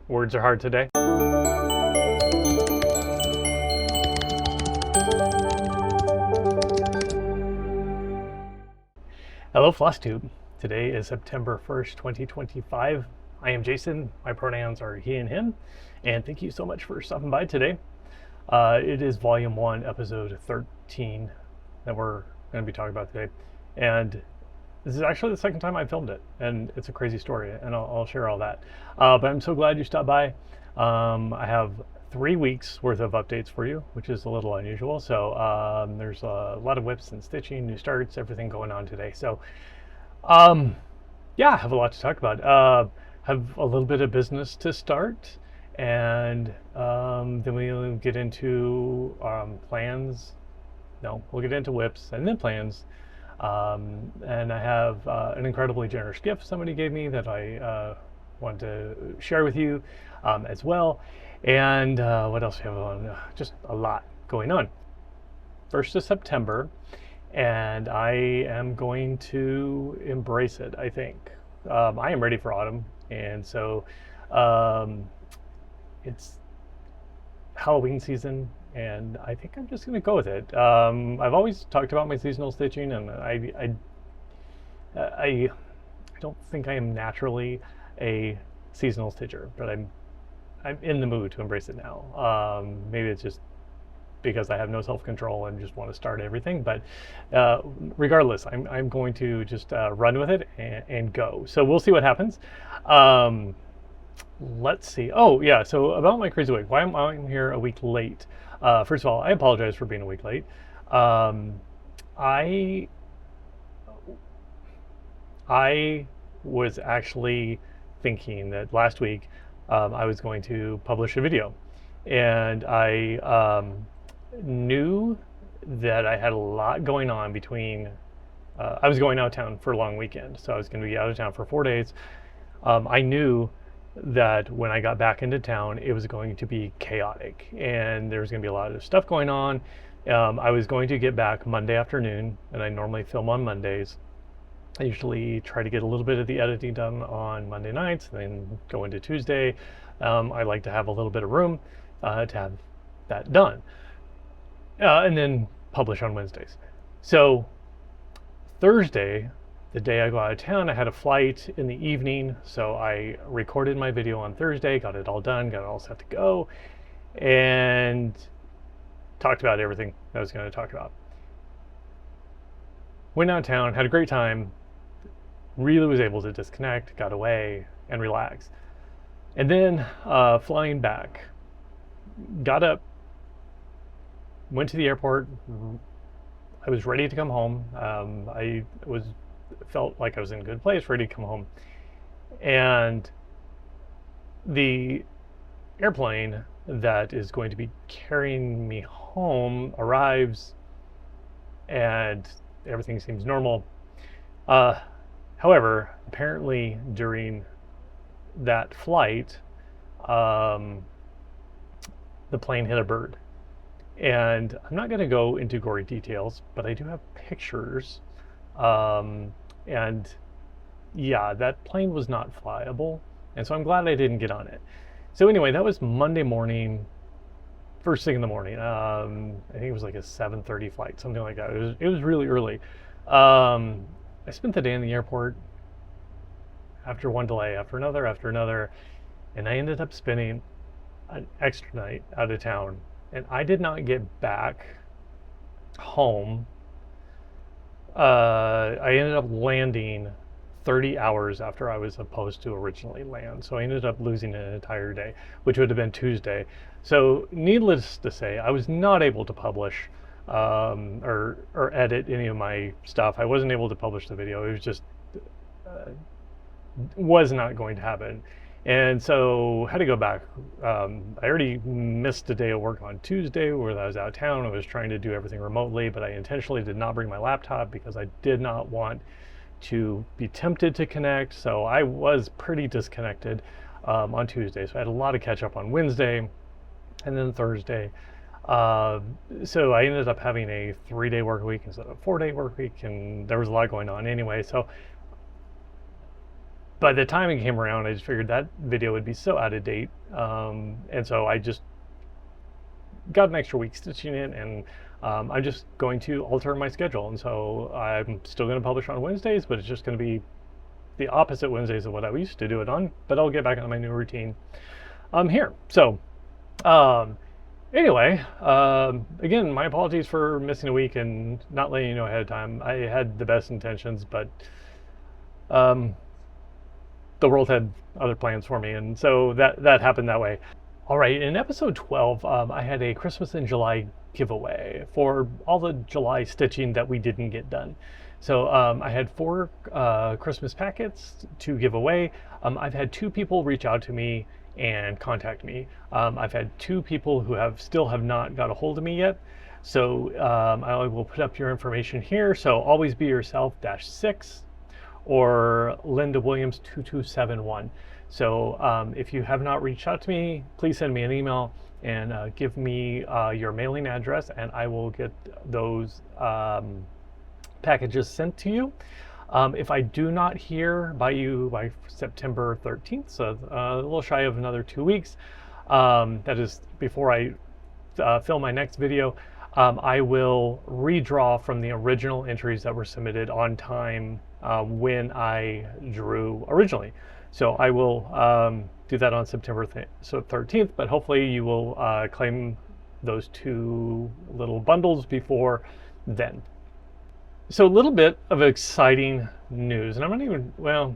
Words are hard today. Hello, Flosstube. Today is September 1st, 2025. I am Jason. My pronouns are he and him. And thank you so much for stopping by today. It is Volume 1, Episode 13 that we're going to be talking about today. And this is actually the second time I filmed it, and it's a crazy story, and I'll share all that. But I'm so glad you stopped by. I have 3 weeks worth of updates for you, which is a little unusual. So there's a lot of whips and stitching, new starts, everything going on today. So yeah, I have a lot to talk about. Have a little bit of business to start, and then we'll get into plans. No, we'll get into whips and then plans. And I have an incredibly generous gift somebody gave me that I want to share with you as well. And what else do we have on? Just a lot going on. 1st of September, and I am going to embrace it, I think. I am ready for autumn, and so it's Halloween season, and I think I'm just going to go with it. I've always talked about my seasonal stitching, and I don't think I am naturally a seasonal stitcher, but I'm in the mood to embrace it now. Maybe it's just because I have no self-control and just want to start everything, but regardless, I'm going to just run with it and go. So we'll see what happens. Let's see. Oh yeah, so about my crazy week. Why am I here a week late? First of all, I apologize for being a week late. I was actually thinking that last week I was going to publish a video, and I knew that I had a lot going on between. I was going out of town for a long weekend, so I was going to be out of town for 4 days. I knew that when I got back into town, it was going to be chaotic, and there was going to be a lot of stuff going on. I was going to get back Monday afternoon, and I normally film on Mondays. I usually try to get a little bit of the editing done on Monday nights, and then go into Tuesday. I like to have a little bit of room to have that done, and then publish on Wednesdays. So Thursday, the day I go out of town, I had a flight in the evening, so I recorded my video on Thursday, got it all done, got it all set to go, and talked about everything I was going to talk about. Went out of town, had a great time, really was able to disconnect, got away, and relax. And then flying back, got up, went to the airport. I was ready to come home. I felt like I was in a good place, ready to come home. And the airplane that is going to be carrying me home arrives, and everything seems normal. However, apparently during that flight, the plane hit a bird. And I'm not going to go into gory details, but I do have pictures. And yeah, that plane was not flyable, and so I'm glad I didn't get on it. So anyway, that was Monday morning, first thing in the morning. I think it was like a 7:30 flight, something like that. It was really early. I spent the day in the airport after one delay, after another, and I ended up spending an extra night out of town, and I did not get back home. I ended up landing 30 hours after I was supposed to originally land. So I ended up losing an entire day, which would have been Tuesday. So needless to say, I was not able to publish or edit any of my stuff. I wasn't able to publish the video. It was just was not going to happen. And so had to go back. I already missed a day of work on Tuesday where I was out of town. I was trying to do everything remotely, but I intentionally did not bring my laptop because I did not want to be tempted to connect. So I was pretty disconnected on Tuesday. So I had a lot of catch up on Wednesday and then Thursday. So I ended up having a 3-day work week instead of a 4-day work week, and there was a lot going on anyway. So by the time it came around, I just figured that video would be so out of date. And so I just got an extra week stitching it, and I'm just going to alter my schedule. And so I'm still going to publish on Wednesdays, but it's just going to be the opposite Wednesdays of what I used to do it on, but I'll get back on my new routine here. So anyway, again, my apologies for missing a week and not letting you know ahead of time. I had the best intentions, but the world had other plans for me, and so that happened that way. All right, in episode 12, I had a Christmas in July giveaway for all the July stitching that we didn't get done. So I had 4 Christmas packets to give away. I've had 2 people reach out to me and contact me. I've had 2 people who still have not got a hold of me yet. So I will put up your information here. So always be yourself -6 or Linda Williams 2271. So if you have not reached out to me, please send me an email and give me your mailing address, and I will get those packages sent to you. If I do not hear by September 13th, so a little shy of another 2 weeks, that is before I film my next video, I will redraw from the original entries that were submitted on time when I drew originally. So I will do that on September 13th, but hopefully you will claim those 2 little bundles before then. So a little bit of exciting news, and I'm not even, well,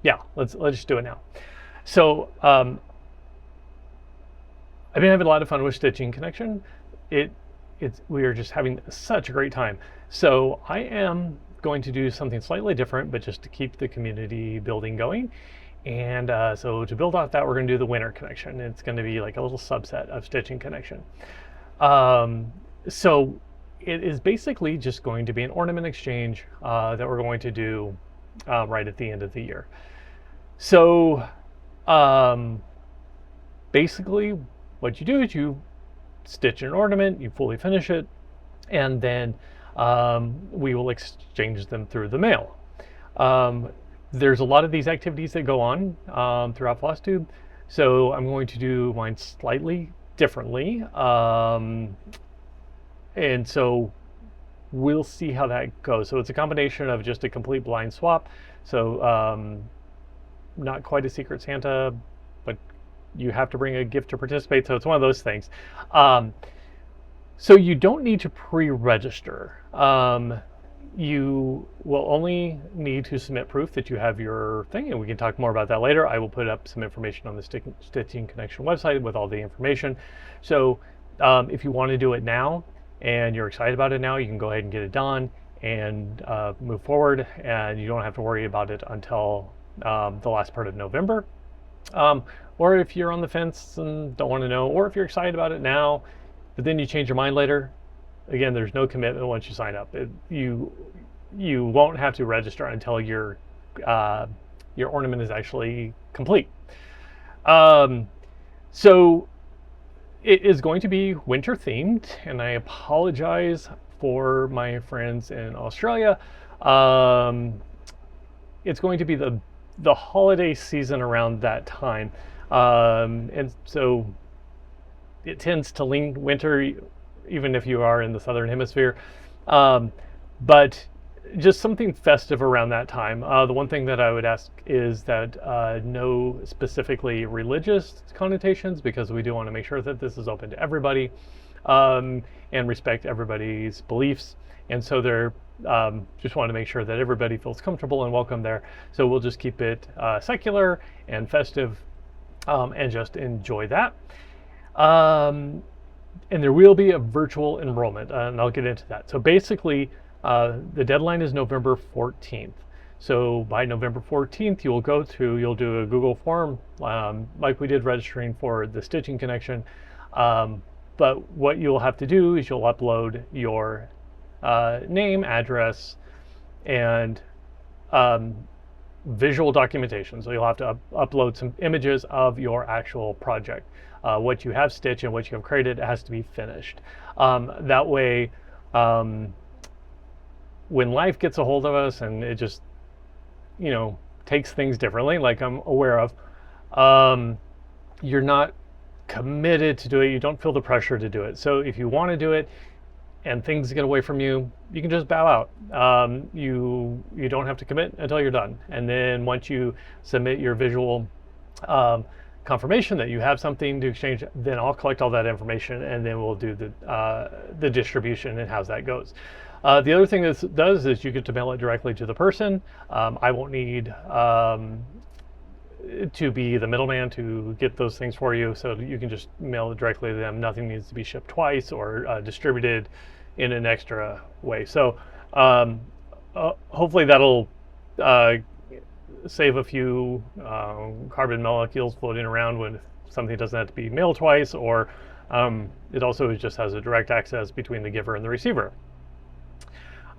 yeah, let's just do it now. So I've been having a lot of fun with Stitching Connection. We are just having such a great time. So I am going to do something slightly different, but just to keep the community building going. And so to build off that, we're going to do the winter connection. It's going to be like a little subset of Stitching Connection. So it is basically just going to be an ornament exchange that we're going to do right at the end of the year. So basically what you do is you stitch an ornament, you fully finish it, and then we will exchange them through the mail. There's a lot of these activities that go on throughout Flosstube, so I'm going to do mine slightly differently. And so we'll see how that goes. So it's a combination of just a complete blind swap. So not quite a Secret Santa, but you have to bring a gift to participate. So it's one of those things. So you don't need to pre-register. You will only need to submit proof that you have your thing, and we can talk more about that later. I will put up some information on the Stitching Connection website with all the information. So if you want to do it now, and you're excited about it now, you can go ahead and get it done and move forward, and you don't have to worry about it until the last part of November. Or if you're on the fence and don't want to know, or if you're excited about it now, but then you change your mind later, again, there's no commitment once you sign up. You won't have to register until your ornament is actually complete. So it is going to be winter themed, and I apologize for my friends in Australia. It's going to be the holiday season around that time, and so it tends to lean winter, even if you are in the southern hemisphere. But just something festive around that time. The one thing that I would ask is that no specifically religious connotations, because we do want to make sure that this is open to everybody and respect everybody's beliefs. And so they're just want to make sure that everybody feels comfortable and welcome there. So we'll just keep it secular and festive and just enjoy that. And there will be a virtual enrollment, and I'll get into that. So basically, the deadline is November 14th. So by November 14th, you'll do a Google form like we did registering for the Stitching Connection. But what you'll have to do is you'll upload your name, address, and visual documentation. So you'll have to upload some images of your actual project. What you have stitched and what you have created has to be finished. That way, when life gets a hold of us and it just, takes things differently, like I'm aware of. You're not committed to do it. You don't feel the pressure to do it. So if you want to do it and things get away from you, you can just bow out. You don't have to commit until you're done. And then once you submit your visual confirmation that you have something to exchange, then I'll collect all that information, and then we'll do the distribution and how that goes. The other thing this does is you get to mail it directly to the person. I won't need to be the middleman to get those things for you, so you can just mail it directly to them. Nothing needs to be shipped twice or distributed in an extra way. So hopefully that'll save a few carbon molecules floating around when something doesn't have to be mailed twice, or it also just has a direct access between the giver and the receiver.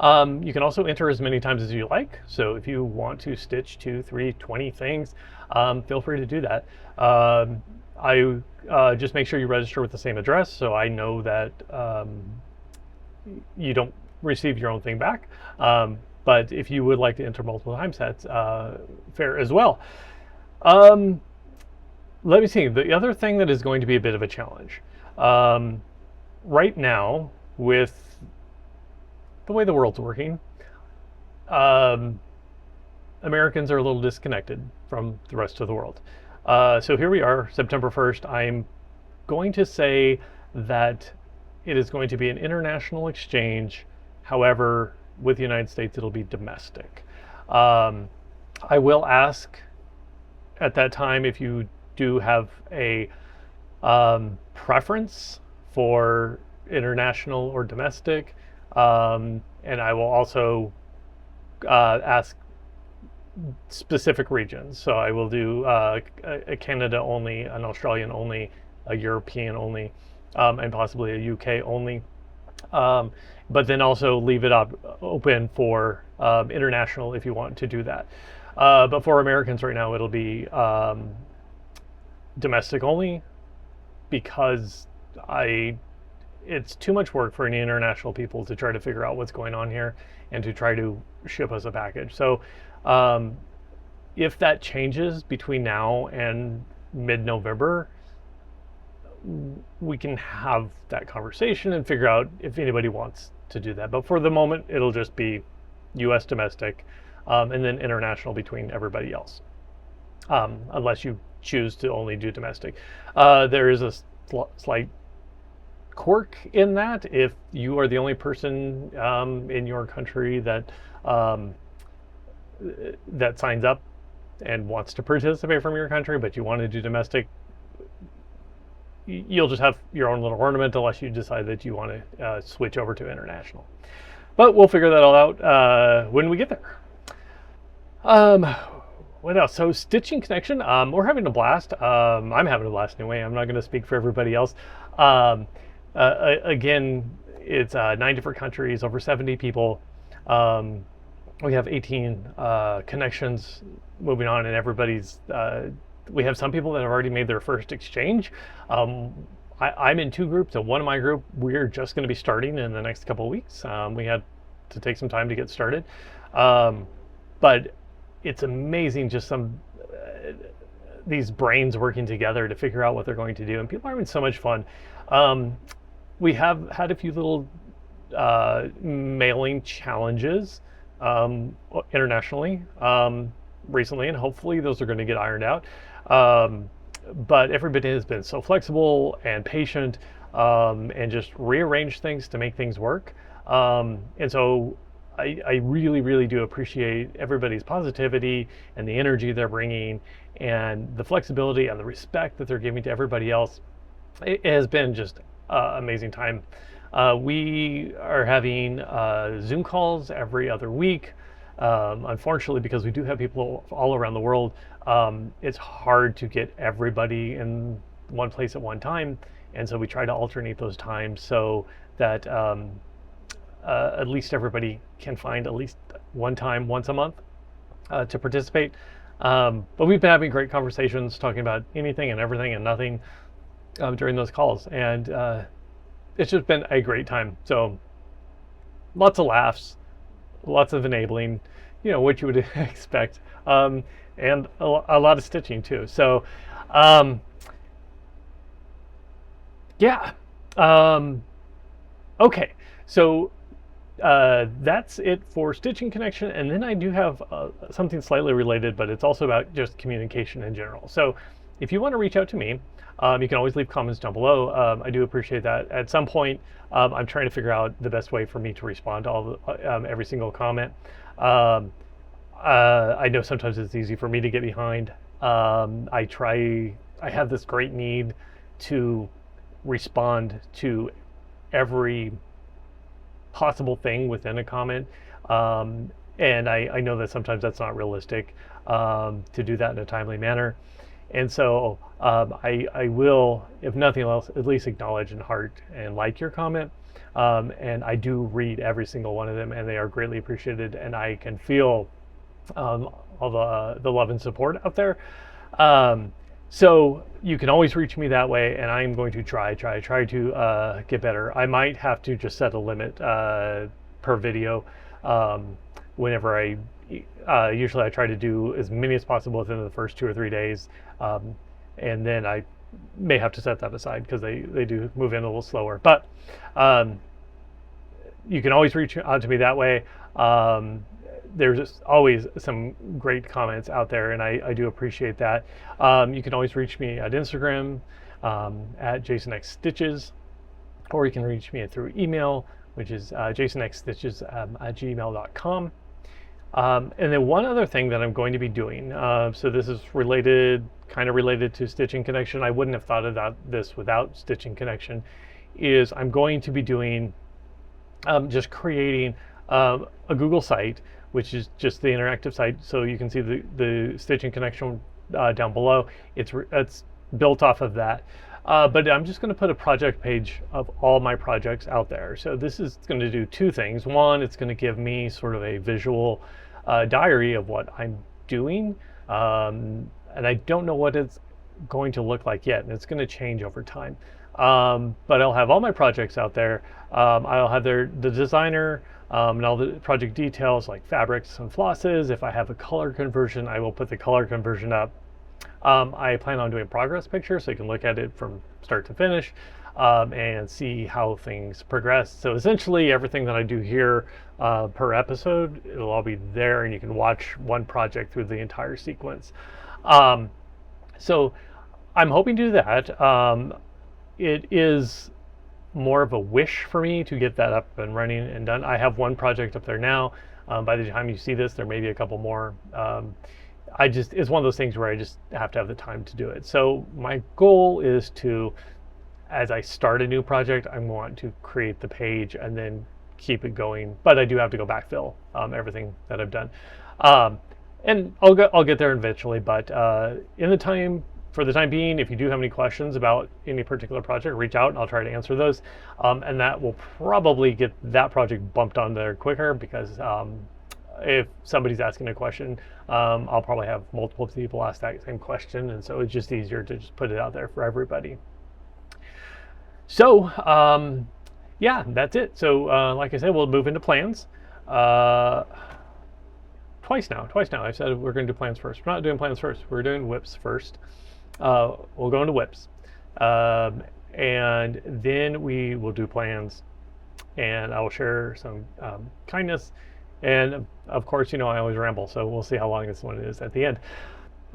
You can also enter as many times as you like. So if you want to stitch 2, 3, 20 things, feel free to do that. I just make sure you register with the same address, so I know that you don't receive your own thing back. But if you would like to enter multiple times, that's fair as well. Let me see. The other thing that is going to be a bit of a challenge right now, with the way the world's working, Americans are a little disconnected from the rest of the world. So here we are, September 1st. I'm going to say that it is going to be an international exchange. However, with the United States, it'll be domestic. I will ask at that time if you do have a preference for international or domestic. And I will also ask specific regions. So I will do a Canada only, an Australian only, a European only, and possibly a UK only. But then also leave it open for international if you want to do that. But for Americans right now, it'll be domestic only, because it's too much work for any international people to try to figure out what's going on here and to try to ship us a package. So if that changes between now and mid-November, we can have that conversation and figure out if anybody wants to do that. But for the moment, it'll just be US domestic, and then international between everybody else, unless you choose to only do domestic. There is a slight quirk in that. If you are the only person in your country that that signs up and wants to participate from your country, but you want to do domestic, you'll just have your own little ornament, unless you decide that you want to switch over to international. But we'll figure that all out when we get there. What else? So Stitching Connection, we're having a blast. I'm having a blast anyway. I'm not going to speak for everybody else. Again, it's 9 different countries, over 70 people. We have 18 connections moving on, and everybody's, we have some people that have already made their first exchange. I'm in 2 groups, and one of my group, we're just going to be starting in the next couple of weeks. We had to take some time to get started. But it's amazing, just these brains working together to figure out what they're going to do, and people are having so much fun. We have had a few little mailing challenges internationally recently, and hopefully those are going to get ironed out. But everybody has been so flexible and patient, and just rearrange things to make things work. And so I really, really do appreciate everybody's positivity and the energy they're bringing, and the flexibility and the respect that they're giving to everybody else. It has been just amazing time. We are having Zoom calls every other week. Unfortunately, because we do have people all around the world, it's hard to get everybody in one place at one time. And so we try to alternate those times so that at least everybody can find at least one time once a month to participate. But we've been having great conversations talking about anything and everything and nothing during those calls. And it's just been a great time. So lots of laughs, lots of enabling, what you would expect, and a lot of stitching too. So, um, yeah. Okay, so that's it for stitching connection, and then I do have something slightly related, but it's also about just communication in general. So if you want to reach out to me, you can always leave comments down below. I do appreciate that. At some point, I'm trying to figure out the best way for me to respond to all every single comment. I know sometimes it's easy for me to get behind. I have this great need to respond to every possible thing within a comment. And I know that sometimes that's not realistic to do that in a timely manner. And so I will, if nothing else, at least acknowledge and heart and like your comment. And I do read every single one of them, and they are greatly appreciated. And I can feel all the love and support out there. So you can always reach me that way, and I'm going to try to get better. I might have to just set a limit per video. Whenever usually I try to do as many as possible within the first 2 or 3 days, and then I may have to set that aside because they do move in a little slower. But you can always reach out to me that way. There's just always some great comments out there, and I do appreciate that. You can always reach me at Instagram at jasonxstitches, or you can reach me through email, which is jasonxstitches at gmail.com. And then one other thing that I'm going to be doing, so this is kind of related to Stitching Connection. I wouldn't have thought about this without Stitching Connection, is I'm going to be doing, just creating a Google site, which is just the interactive site. So you can see the Stitching Connection down below. It's built off of that. But I'm just going to put a project page of all my projects out there. So this is going to do 2 things. One, it's going to give me sort of a visual diary of what I'm doing. And I don't know what it's going to look like yet, and it's going to change over time. But I'll have all my projects out there. I'll have the designer, and all the project details like fabrics and flosses. If I have a color conversion, I will put the color conversion up. I plan on doing progress pictures so you can look at it from start to finish and see how things progress. So essentially everything that I do here per episode, it'll all be there, and you can watch one project through the entire sequence. So I'm hoping to do that. It is more of a wish for me to get that up and running and done. I have one project up there now. By the time you see this, there may be a couple more. It's one of those things where I just have to have the time to do it. So my goal is to, as I start a new project, I want to create the page and then keep it going. But I do have to go backfill everything that I've done. And I'll get there eventually. But for the time being, if you do have any questions about any particular project, reach out and I'll try to answer those. And that will probably get that project bumped on there quicker, because if somebody's asking a question, I'll probably have multiple people ask that same question, and so it's just easier to just put it out there for everybody. So yeah, that's it. So like I said, we'll move into plans. Twice now I've said we're going to do plans first. We're not doing plans first, we're doing whips first. We'll go into whips, and then we will do plans, and I will share some kindness. And of course, I always ramble, so we'll see how long this one is at the end.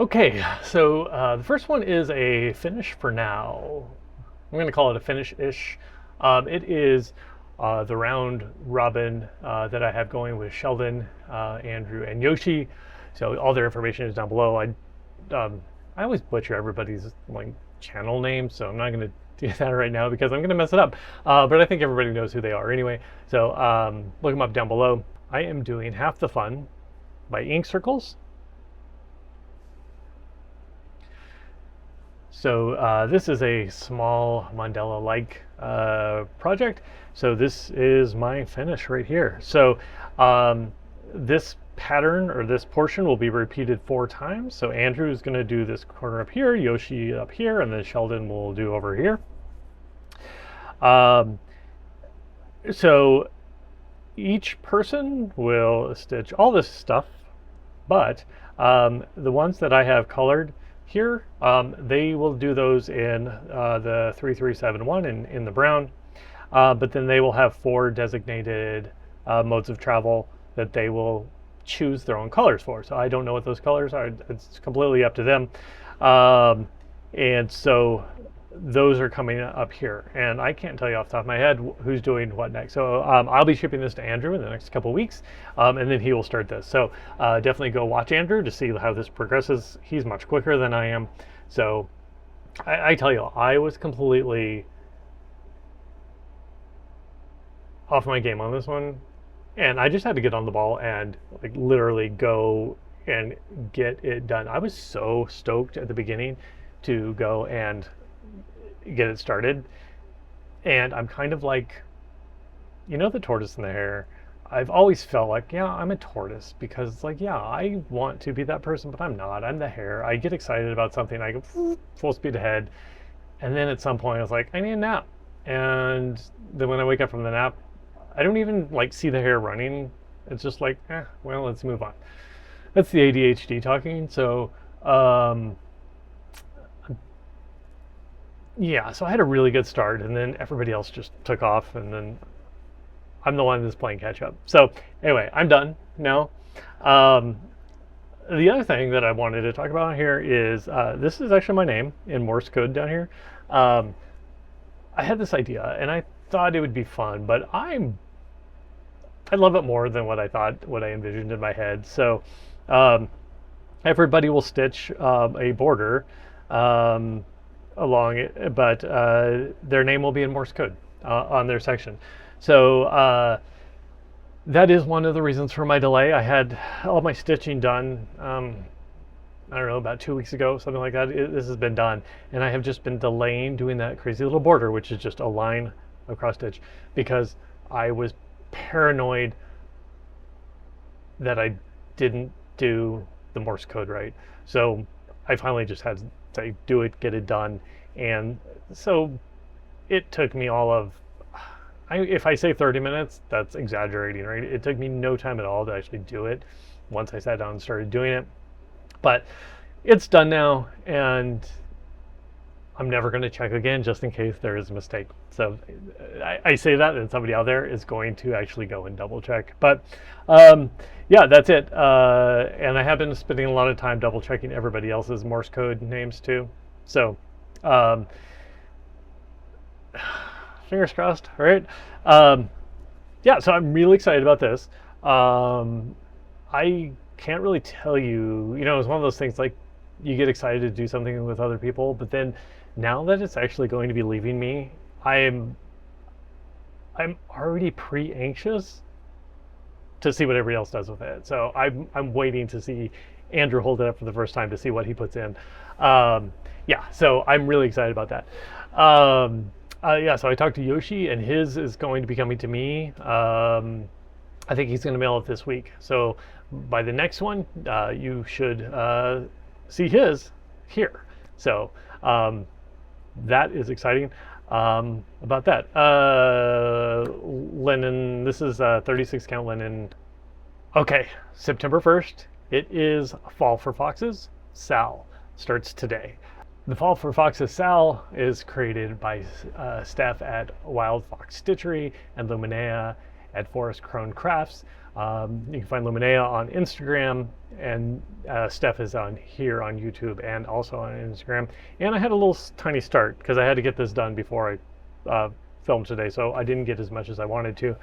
Okay, so the first one is a finish for now. I'm going to call it a finish-ish. It is the round robin that I have going with Sheldon, Andrew, and Yoshi. So all their information is down below. I always butcher everybody's channel name, so I'm not going to do that right now because I'm going to mess it up. But I think everybody knows who they are anyway. So look them up down below. I am doing Half the Fun by Ink Circles. So this is a small mandala-like project. So this is my finish right here. So this pattern, or this portion, will be repeated 4 times. So Andrew is going to do this corner up here, Yoshi up here, and then Sheldon will do over here. So each person will stitch all this stuff But the ones that I have colored here, they will do those in the 3371 in the brown, but then they will have 4 designated modes of travel that they will choose their own colors for. So I don't know what those colors are. It's completely up to them. And so those are coming up here, and I can't tell you off the top of my head who's doing what next. So I'll be shipping this to Andrew in the next couple of weeks, and then he will start this. So definitely go watch Andrew to see how this progresses. He's much quicker than I am. So I tell you, I was completely off my game on this one, and I just had to get on the ball and like literally go and get it done. I was so stoked at the beginning to go and get it started, and I'm kind of like, the tortoise and the hare. I've always felt like, yeah, I'm a tortoise because like, yeah, I want to be that person, but I'm not. I'm the hare. I get excited about something, I go full speed ahead, and then at some point I was like, I need a nap. And then when I wake up from the nap, I don't even like see the hare running. It's just like, well, let's move on. That's the ADHD talking. So yeah, so I had a really good start, and then everybody else just took off, and then I'm the one that's playing catch up. So anyway, I'm done now. The other thing that I wanted to talk about here is this is actually my name in Morse code down here. I had this idea, and I thought it would be fun, but I love it more than what I envisioned in my head. So everybody will stitch a border along it, but their name will be in Morse code on their section. So that is one of the reasons for my delay. I had all my stitching done, I don't know, about 2 weeks ago, something like that. This has been done, and I have just been delaying doing that crazy little border, which is just a line across stitch, because I was paranoid that I didn't do the Morse code right. So I finally just had to say, do it, get it done. And so it took me all of, if I say 30 minutes, that's exaggerating, right? It took me no time at all to actually do it once I sat down and started doing it. But it's done now, and I'm never going to check again just in case there is a mistake. So I say that, and somebody out there is going to actually go and double check. But yeah, that's it. And I have been spending a lot of time double checking everybody else's Morse code names too. So fingers crossed, right? Yeah, so I'm really excited about this. I can't really tell you, it's one of those things like you get excited to do something with other people, but then now that it's actually going to be leaving me, I'm already pre-anxious to see what everybody else does with it. So I'm waiting to see Andrew hold it up for the first time to see what he puts in. Yeah, so I'm really excited about that. Yeah, so I talked to Yoshi, and his is going to be coming to me. I think he's going to mail it this week. So by the next one, you should see his here. So that is exciting about that. Linen, this is 36 count linen. Okay, September 1st, it is Fall for Foxes SAL. Starts today. The Fall for Foxes SAL is created by Steph at Wild Fox Stitchery and Luminea at Forest Crone Crafts. You can find Luminea on Instagram, and Steph is on here on YouTube and also on Instagram. And I had a little tiny start because I had to get this done before I filmed today, so I didn't get as much as I wanted to.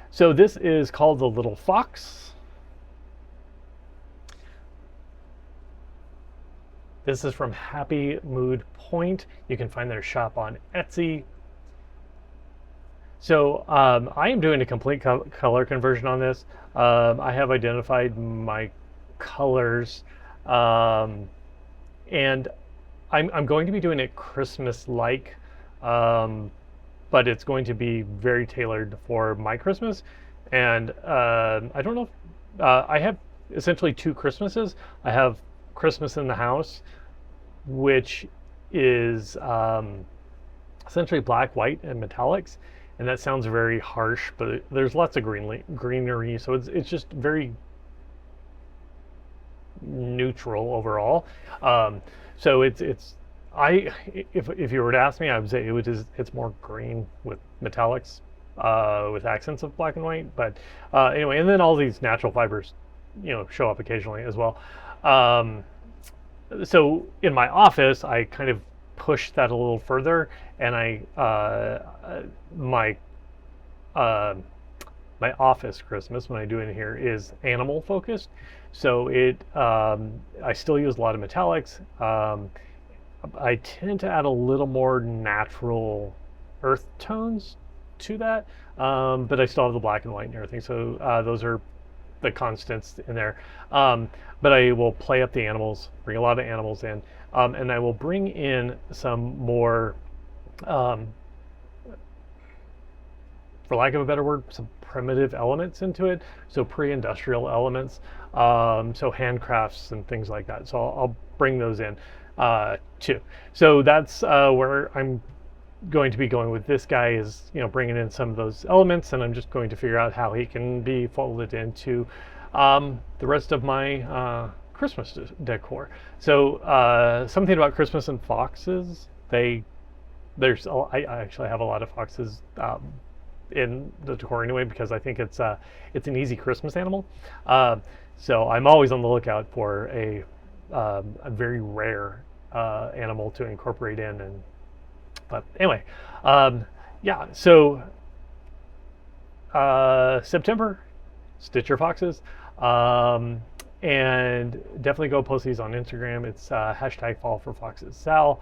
So this is called the Little Fox. This is from Happy Mood Point. You can find their shop on Etsy. So I am doing a complete color conversion on this. I have identified my colors, and I'm going to be doing it Christmas-like, but it's going to be very tailored for my Christmas. And I don't know if, I have essentially 2 Christmases. I have Christmas in the House, which is essentially black, white, and metallics. And that sounds very harsh, but there's lots of greenery, so it's just very neutral overall. So if you were to ask me, I would say it's more green with metallics, with accents of black and white. But anyway, and then all these natural fibers, show up occasionally as well. So in my office, I kind of pushed that a little further, and my office Christmas, when I do it here, is animal focused. So I still use a lot of metallics. I tend to add a little more natural earth tones to that, but I still have the black and white and everything. So those are the constants in there. But I will play up the animals, bring a lot of animals in, and I will bring in some more, for lack of a better word, some primitive elements into it. So pre-industrial elements, so handcrafts and things like that. So I'll bring those in too. So that's where I'm going to be going with this guy, is bringing in some of those elements, and I'm just going to figure out how he can be folded into the rest of my Christmas decor. So something about Christmas and foxes, I actually have a lot of foxes in the decor anyway, because I think it's an easy Christmas animal. So I'm always on the lookout for a very rare animal to incorporate in. But anyway, yeah, so September, stitch your foxes, and definitely go post these on Instagram. It's hashtag Fall for Foxes Sal,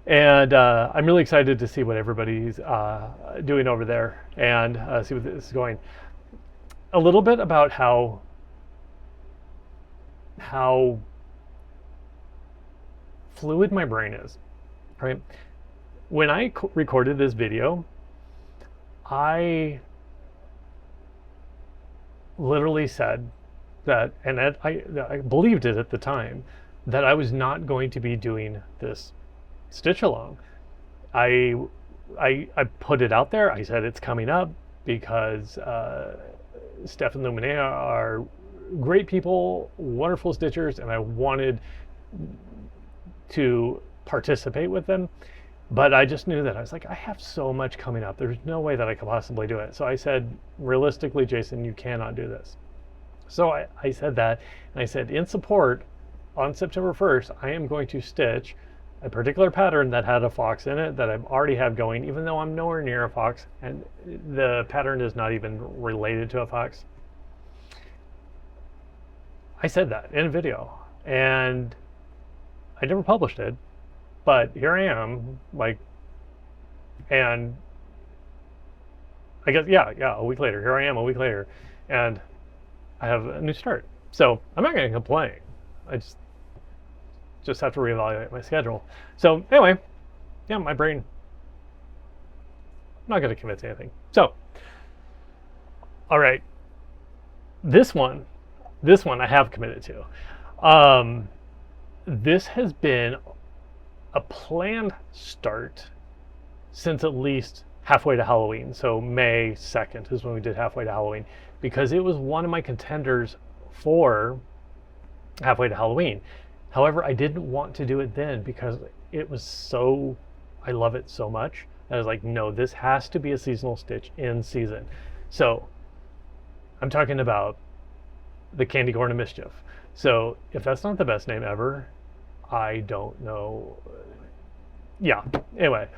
and I'm really excited to see what everybody's doing over there, and see what this is going. A little bit about how fluid my brain is, right? When I recorded this video, I literally said that, and I believed it at the time, that I was not going to be doing this stitch along. I put it out there. I said it's coming up because Steph and Luminea are great people, wonderful stitchers, and I wanted to participate with them. But I just knew that I was like, I have so much coming up. There's no way that I could possibly do it. So I said, realistically, Jason, you cannot do this. So I said that, and I said, in support, on September 1st, I am going to stitch a particular pattern that had a fox in it that I already have going, even though I'm nowhere near a fox, and the pattern is not even related to a fox. I said that in a video, and I never published it. But here I am, and I guess, yeah, a week later, here I am a week later, and I have a new start. So I'm not going to complain. I just have to reevaluate my schedule. So anyway, yeah, my brain, I'm not going to commit to anything. So, all right, this one I have committed to. This has been a planned start since at least halfway to Halloween. So May 2nd is when we did halfway to Halloween, because it was one of my contenders for halfway to Halloween. However, I didn't want to do it then because it was I love it so much. I was like, no, this has to be a seasonal stitch in season. So I'm talking about the Candy Corn of Mischief. So if that's not the best name ever, I don't know. Yeah, anyway,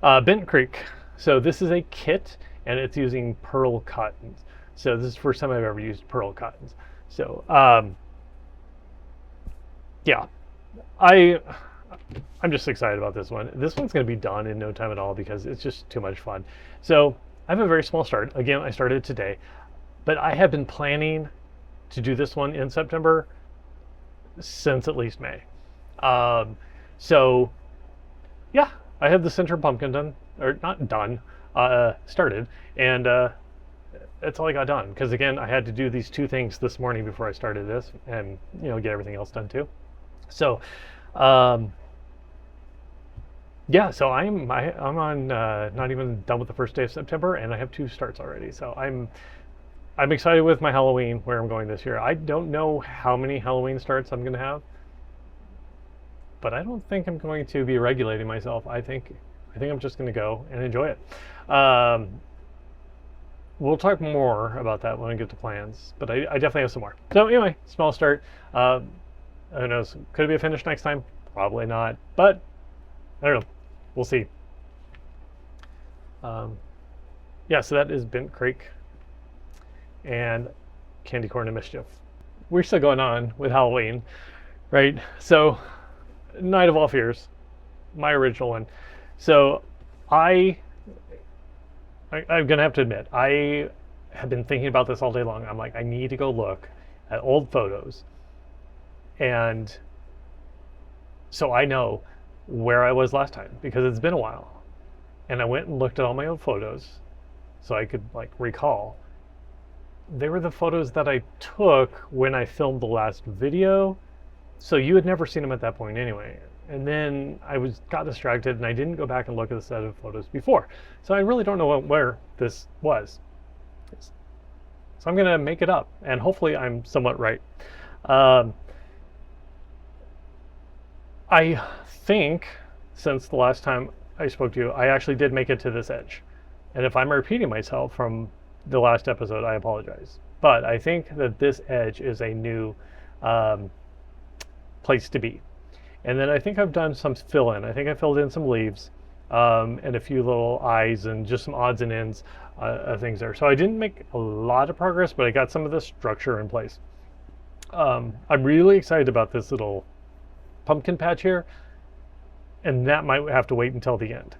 Bent Creek. So this is a kit, and it's using pearl cottons. So this is the first time I've ever used pearl cottons. So yeah, I'm just excited about this one. This one's going to be done in no time at all because it's just too much fun. So I have a very small start. Again, I started today, but I have been planning to do this one in September since at least May. So yeah, I have the center pumpkin done, or not done, started, and that's all I got done, because again, I had to do these two things this morning before I started this, and get everything else done too. So yeah, so I'm on not even done with the first day of September, and I have 2 starts already. So I'm I'm excited with my Halloween, where I'm going this year. I don't know how many Halloween starts I'm going to have, but I don't think I'm going to be regulating myself. I think I'm just going to go and enjoy it. We'll talk more about that when we get to plans, but I definitely have some more. So anyway, small start. Who knows? Could it be a finish next time? Probably not, but I don't know. We'll see. Yeah, so that is Bent Creek and Candy Corn and Mischief. We're still going on with Halloween, right? So, Night of All Fears, my original one. So, I'm gonna have to admit, I have been thinking about this all day long. I'm like, I need to go look at old photos, and so I know where I was last time, because it's been a while. And I went and looked at all my old photos so I could like recall. They were the photos that I took when I filmed the last video, so you had never seen them at that point anyway. And then I got distracted and I didn't go back and look at the set of photos before. So I really don't know where this was. So I'm gonna make it up, and hopefully I'm somewhat right. I think since the last time I spoke to you, I actually did make it to this edge. And if I'm repeating myself from the last episode, I apologize. But I think that this edge is a new place to be. And then I think I've done some fill in. I think I filled in some leaves and a few little eyes and just some odds and ends of things there. So I didn't make a lot of progress, but I got some of the structure in place. I'm really excited about this little pumpkin patch here, and that might have to wait until the end.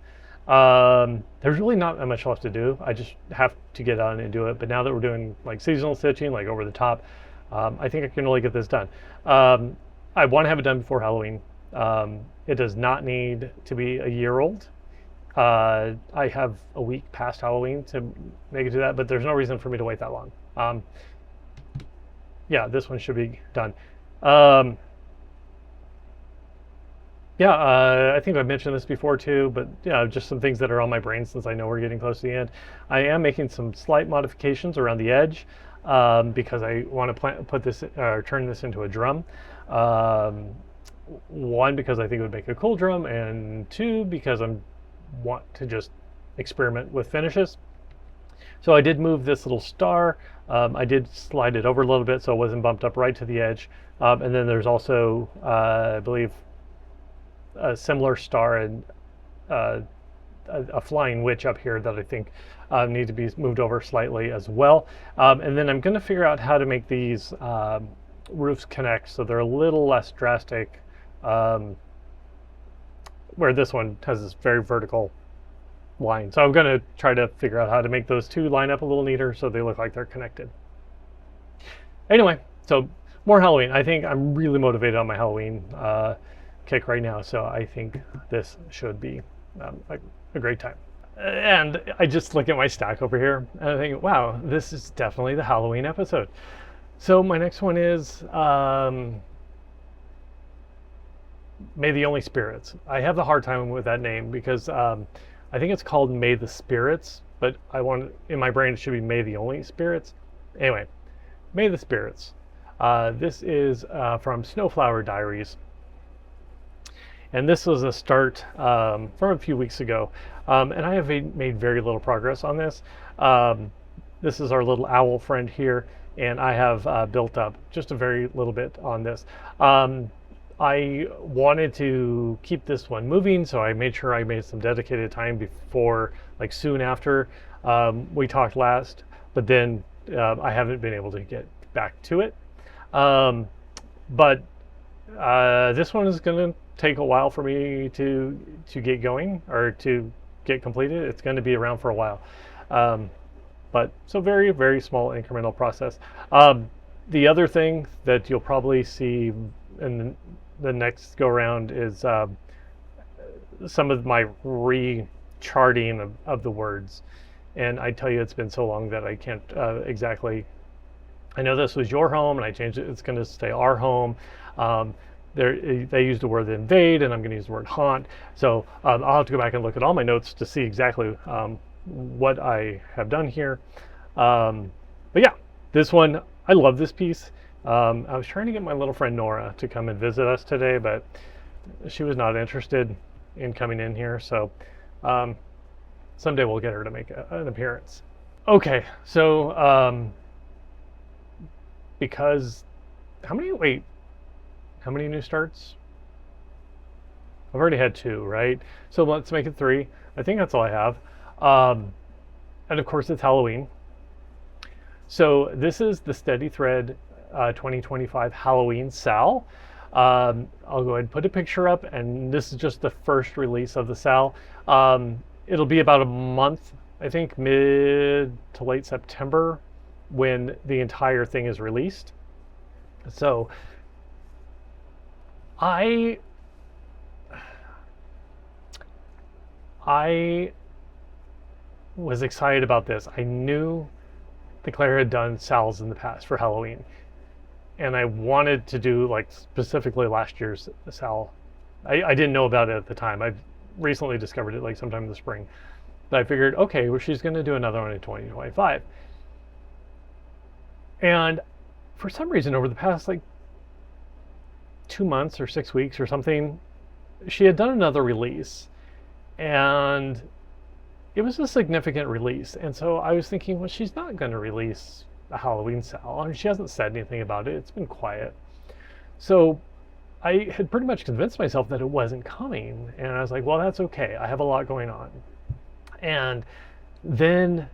There's really not that much left to do. I just have to get on and do it. But now that we're doing like seasonal stitching, like over the top, I think I can really get this done. I want to have it done before Halloween. It does not need to be a year old. I have a week past Halloween to make it to that, but there's no reason for me to wait that long. Yeah, this one should be done. Yeah, I think I've mentioned this before too, but yeah, just some things that are on my brain since I know we're getting close to the end. I am making some slight modifications around the edge because I want to turn this into a drum. One, because I think it would make a cool drum, and two, because I want to just experiment with finishes. So I did move this little star. I did slide it over a little bit so it wasn't bumped up right to the edge. And then there's also, I believe, a similar star and a flying witch up here that I think need to be moved over slightly as well. And then I'm going to figure out how to make these roofs connect so they're a little less drastic, where this one has this very vertical line. So I'm going to try to figure out how to make those two line up a little neater so they look like they're connected. Anyway, so more Halloween. I think I'm really motivated on my Halloween kick right now, so I think this should be a great time. And I just look at my stack over here and I think, wow, this is definitely the Halloween episode. So my next one is May the Only Spirits. I have the hard time with that name because I think it's called May the Spirits, but in my brain it should be May the Only Spirits. Anyway, May the Spirits. This is from Snowflower Diaries. And this was a start from a few weeks ago. And I have made very little progress on this. This is our little owl friend here, and I have built up just a very little bit on this. I wanted to keep this one moving, so I made sure I made some dedicated time before, like soon after we talked last, but then I haven't been able to get back to it. But this one is going to take a while for me to get going or to get completed. It's going to be around for a while. But so very, very small incremental process. The other thing that you'll probably see in the next go around is some of my re-charting of the words. And I tell you, it's been so long that I can't exactly. I know this was your home and I changed it. It's going to stay our home. They used the word invade, and I'm going to use the word haunt. So I'll have to go back and look at all my notes to see exactly what I have done here. But yeah, This one, I love this piece. I was trying to get my little friend Nora to come and visit us today, but she was not interested in coming in here. So someday we'll get her to make an appearance. Okay, so because how many new starts? I've already had 2, right? So let's make it 3. I think that's all I have. And of course it's Halloween. So this is the Steady Thread 2025 Halloween SAL. I'll go ahead and put a picture up, and this is just the first release of the SAL. It'll be about a month, I think mid to late September, when the entire thing is released. So I was excited about this. I knew that Claire had done SALs in the past for Halloween, and I wanted to do like specifically last year's SAL. I didn't know about it at the time. I've recently discovered it like sometime in the spring. But I figured, okay, well, she's going to do another one in 2025. And for some reason, over the past like 2 months or 6 weeks or something, she had done another release, and it was a significant release. And so I was thinking, well, she's not going to release a Halloween SAL. I mean, she hasn't said anything about it. It's been quiet. So I had pretty much convinced myself that it wasn't coming. And I was like, well, that's okay. I have a lot going on. And then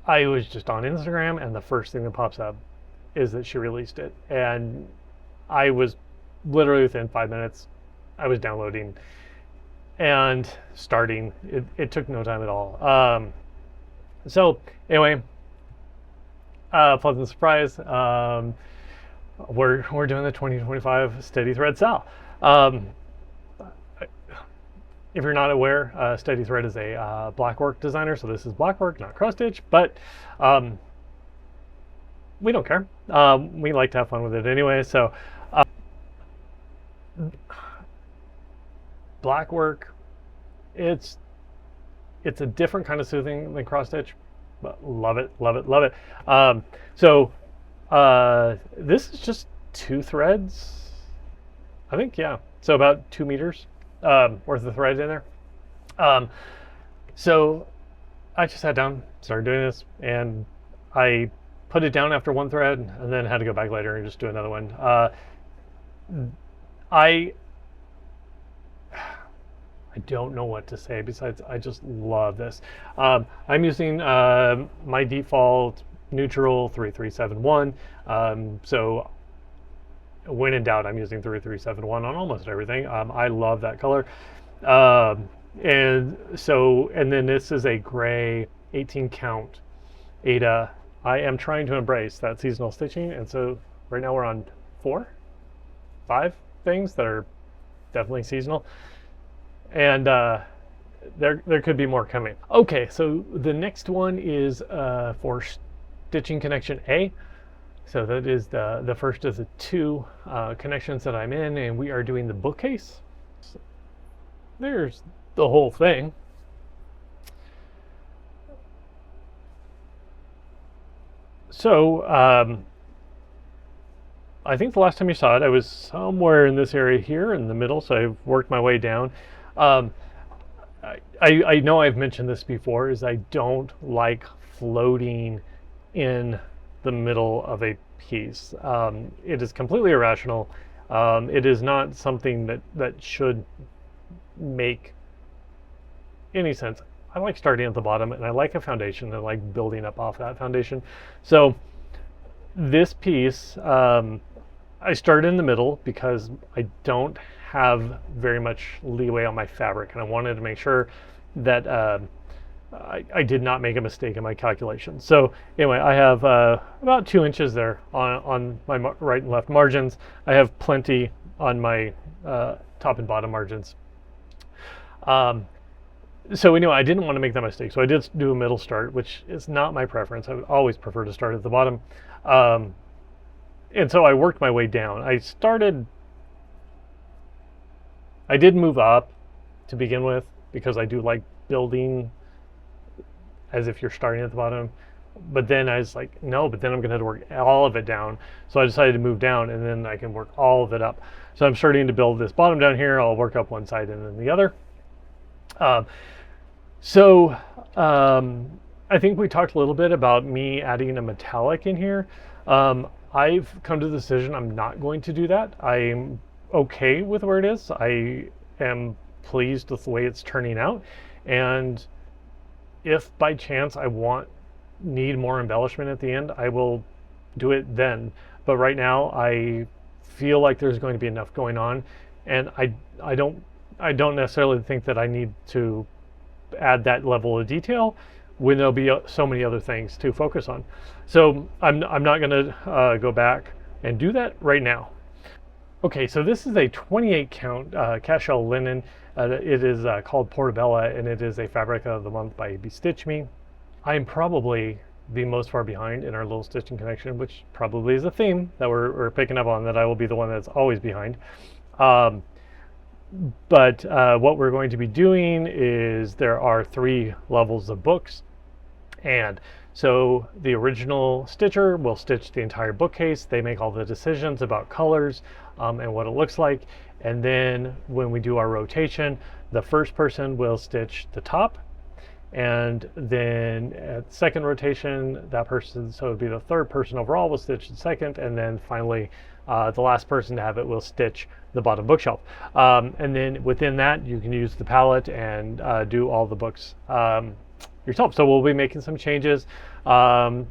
I was just on Instagram, and the first thing that pops up is that she released it. And I was literally within 5 minutes, I was downloading and starting. It took no time at all. So anyway, pleasant surprise. We're doing the 2025 Steady Thread SAL. If you're not aware, Steady Thread is a blackwork designer, so this is blackwork, not cross stitch, but we don't care. We like to have fun with it anyway. So blackwork, it's a different kind of soothing than cross stitch, but love it, love it, love it. So this is just 2 threads, I think, yeah. So about 2 meters worth of thread in there. So I just sat down, started doing this, and I put it down after 1 thread, and then had to go back later and just do another one. I don't know what to say besides I just love this. I'm using my default neutral 3371. So when in doubt, I'm using 3371 on almost everything. I love that color. And then this is a gray 18 count Ada. I am trying to embrace that seasonal stitching. And so right now we're on 4, 5 things that are definitely seasonal. And there could be more coming. Okay, so the next one is for stitching connection A. So that is the first of the 2 connections that I'm in, and we are doing the bookcase. So there's the whole thing. So I think the last time you saw it, I was somewhere in this area here in the middle, so I've worked my way down. I know I've mentioned this before, is I don't like floating in the middle of a piece. It is completely irrational. It is not something that should make any sense. I like starting at the bottom, and I like a foundation, and I like building up off that foundation. So this piece, I started in the middle because I don't have very much leeway on my fabric, and I wanted to make sure that I did not make a mistake in my calculations. So anyway, I have about 2 inches there on my right and left margins. I have plenty on my top and bottom margins. So anyway, I didn't want to make that mistake, so I did do a middle start, which is not my preference. I would always prefer to start at the bottom. And so I worked my way down. I did move up to begin with, because I do like building as if you're starting at the bottom. But then I was like, no, but then I'm gonna have to work all of it down. So I decided to move down, and then I can work all of it up. So I'm starting to build this bottom down here. I'll work up one side and then the other. I think we talked a little bit about me adding a metallic in here. I've come to the decision I'm not going to do that. I'm okay with where it is. I am pleased with the way it's turning out. And if by chance I need more embellishment at the end, I will do it then. But right now I feel like there's going to be enough going on, and I don't necessarily think that I need to add that level of detail when there'll be so many other things to focus on. So I'm not going to go back and do that right now. Okay, so this is a 28 count cashel linen. It is called Portobello, and it is a fabric of the month by Stitch Me. I'm probably the most far behind in our little stitching connection, which probably is a theme that we're picking up on, that I will be the one that's always behind. But what we're going to be doing is there are 3 levels of books. And so the original stitcher will stitch the entire bookcase. They make all the decisions about colors and what it looks like. And then when we do our rotation, the first person will stitch the top. And then at second rotation, that person, so it would be the third person overall, will stitch the second. And then finally, the last person to have it will stitch the bottom bookshelf. And then within that, you can use the palette and do all the books yourself. So we'll be making some changes for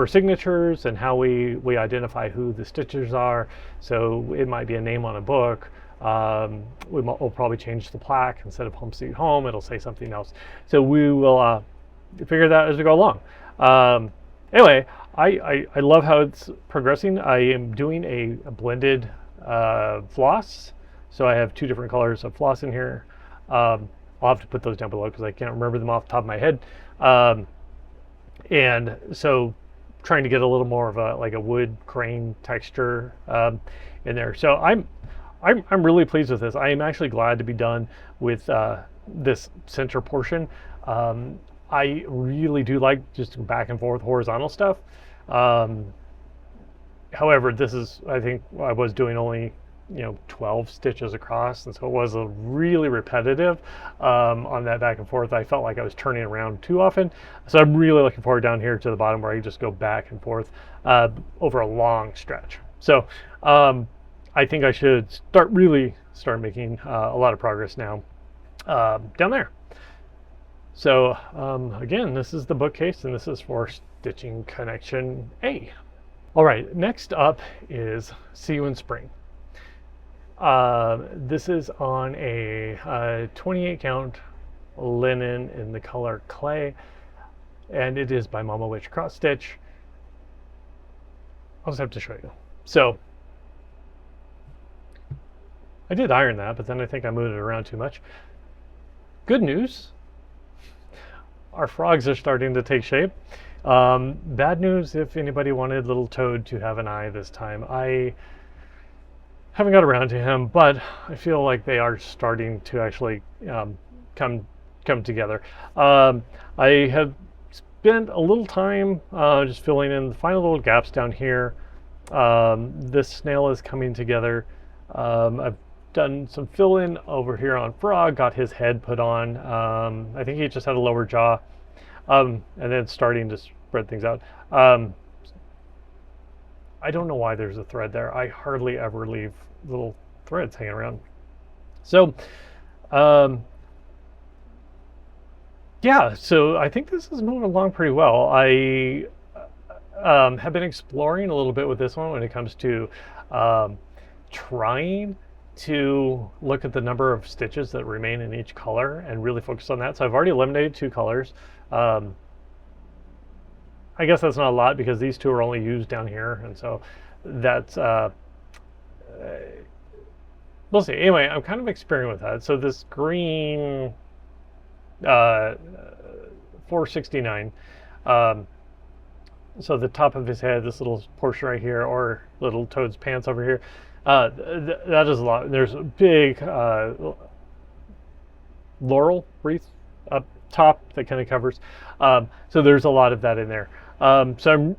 signatures and how we identify who the stitchers are. So it might be a name on a book. We'll probably change the plaque. Instead of Home Sweet Home, it'll say something else. So we will figure that as we go along. Anyway, I love how it's progressing. I am doing a blended floss. So I have 2 different colors of floss in here. I'll have to put those down below because I can't remember them off the top of my head. And so trying to get a little more of a wood grain texture in there. So I'm really pleased with this. I am actually glad to be done with this center portion. I really do like just back and forth horizontal stuff. However, this is, I think I was doing only 12 stitches across, and so it was a really repetitive on that back and forth. I felt like I was turning around too often, so I'm really looking forward down here to the bottom where I just go back and forth over a long stretch. So I think I should start making a lot of progress now down there. So again, this is the bookcase, and this is for stitching connection A. All right, next up is See You in Spring. This is on a 28 count linen in the color clay, and it is by Mama Witch Cross Stitch. I'll just have to show you. So I did iron that, but then I think I moved it around too much. Good news, our frogs are starting to take shape. Bad news, if anybody wanted little Toad to have an eye this time. I haven't got around to him, but I feel like they are starting to actually come together. I have spent a little time just filling in the final little gaps down here. This snail is coming together. I've done some fill-in over here on Frog, got his head put on. I think he just had a lower jaw, and then starting to spread things out. I don't know why there's a thread there. I hardly ever leave little threads hanging around. So, yeah, so I think this is moving along pretty well. I have been exploring a little bit with this one when it comes to trying to look at the number of stitches that remain in each color and really focus on that. So I've already eliminated 2 colors. I guess that's not a lot because these 2 are only used down here, and so that's we'll see. Anyway, I'm kind of experimenting with that. So this green 469, so the top of his head, this little portion right here, or little Toad's pants over here, that is a lot. There's a big laurel wreath up top that kind of covers. So there's a lot of that in there. So I'm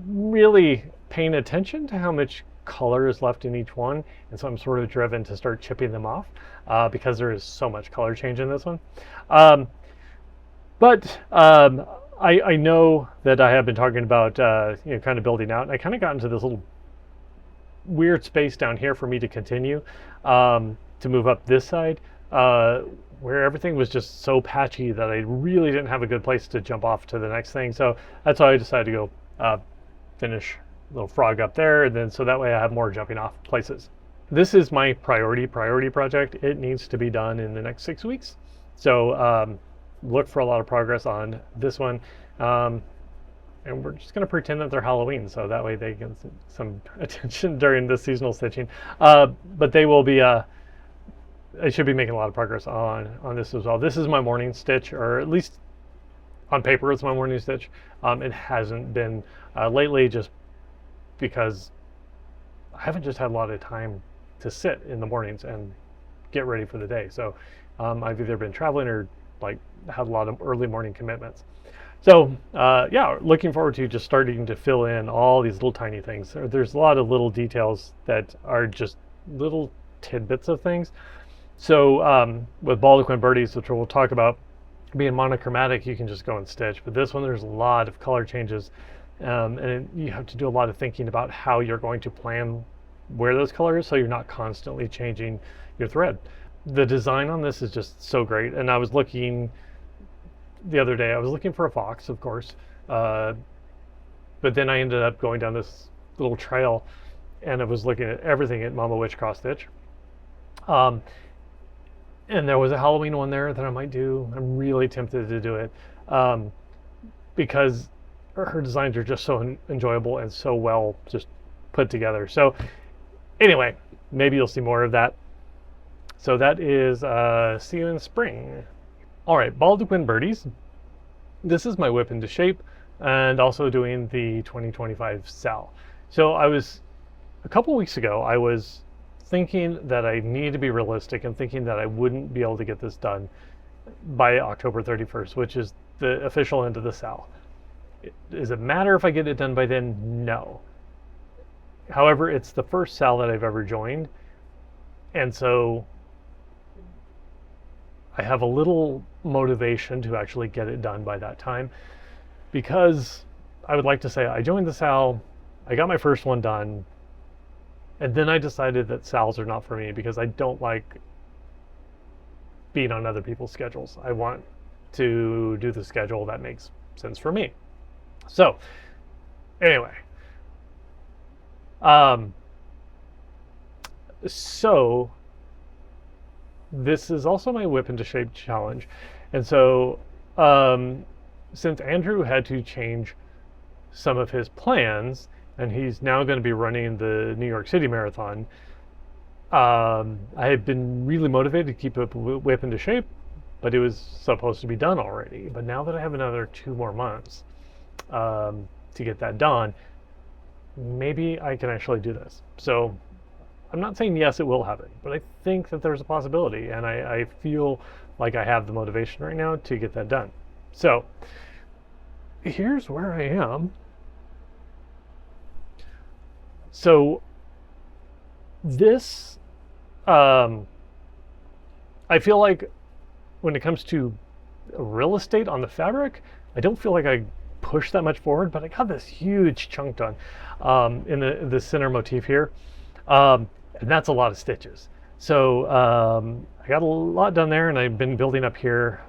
really paying attention to how much color is left in each one, and so I'm sort of driven to start chipping them off because there is so much color change in this one. I know that I have been talking about kind of building out, and I kind of got into this little weird space down here for me to continue to move up this side where everything was just so patchy that I really didn't have a good place to jump off to the next thing. So that's why I decided to go finish little frog up there, and then so that way I have more jumping off places. This is my priority project. It needs to be done in the next 6 weeks. So look for a lot of progress on this one. And we're just going to pretend that they're Halloween, so that way they get some attention during the seasonal stitching. But they will be, I should be making a lot of progress on this as well. This is my morning stitch, or at least on paper it's my morning stitch. It hasn't been lately, just because I haven't just had a lot of time to sit in the mornings and get ready for the day. So I've either been traveling or like had a lot of early morning commitments. So yeah, looking forward to just starting to fill in all these little tiny things. There's a lot of little details that are just little tidbits of things. So with Baldaquin Birdies, which we'll talk about, being monochromatic, you can just go and stitch. But this one, there's a lot of color changes. And you have to do a lot of thinking about how you're going to plan where those colors, so you're not constantly changing your thread. The design on this is just so great. And I was looking the other day, I was looking for a fox, of course, but then I ended up going down this little trail, and I was looking at everything at Mama Witch Cross Stitch. And there was a Halloween one there that I might do. I'm really tempted to do it because her designs are just so enjoyable and so well just put together. So anyway, maybe you'll see more of that. So that is see you in spring. All right, Baldaquin Birdies. This is my whip into shape, and also doing the 2025 SAL. So a couple weeks ago, I was thinking that I need to be realistic and thinking that I wouldn't be able to get this done by October 31st, which is the official end of the SAL. Does it matter if I get it done by then? No. However, it's the first SAL that I've ever joined, and so I have a little motivation to actually get it done by that time, because I would like to say I joined the SAL, I got my first one done, and then I decided that SALs are not for me because I don't like being on other people's schedules. I want to do the schedule that makes sense for me. So anyway, so this is also my whip into shape challenge. And so since Andrew had to change some of his plans, and he's now going to be running the New York City Marathon, I had been really motivated to keep up whip into shape, but it was supposed to be done already. But now that I have another 2 more months to get that done, maybe I can actually do this. So I'm not saying yes, it will happen, but I think that there's a possibility, and I feel like I have the motivation right now to get that done. So here's where I am. So this, I feel like when it comes to real estate on the fabric, I don't feel like I pushed that much forward, but I got this huge chunk done in the center motif here. And that's a lot of stitches. So I got a lot done there, and I've been building up here.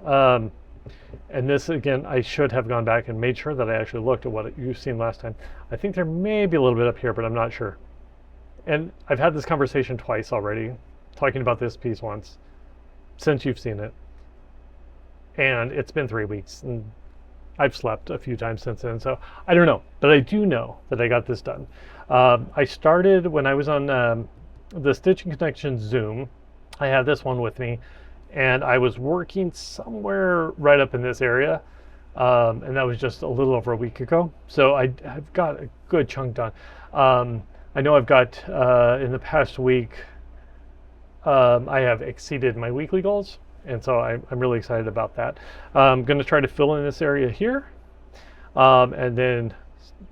And this, again, I should have gone back and made sure that I actually looked at what you've seen last time. I think there may be a little bit up here, but I'm not sure. And I've had this conversation twice already, talking about this piece once, since you've seen it. And it's been 3 weeks, and I've slept a few times since then, so I don't know. But I do know that I got this done. I started when I was on the Stitching Connection Zoom. I had this one with me, and I was working somewhere right up in this area, and that was just a little over a week ago. So I've got a good chunk done. I know I've got, in the past week, I have exceeded my weekly goals. And so I'm really excited about that. I'm going to try to fill in this area here, and then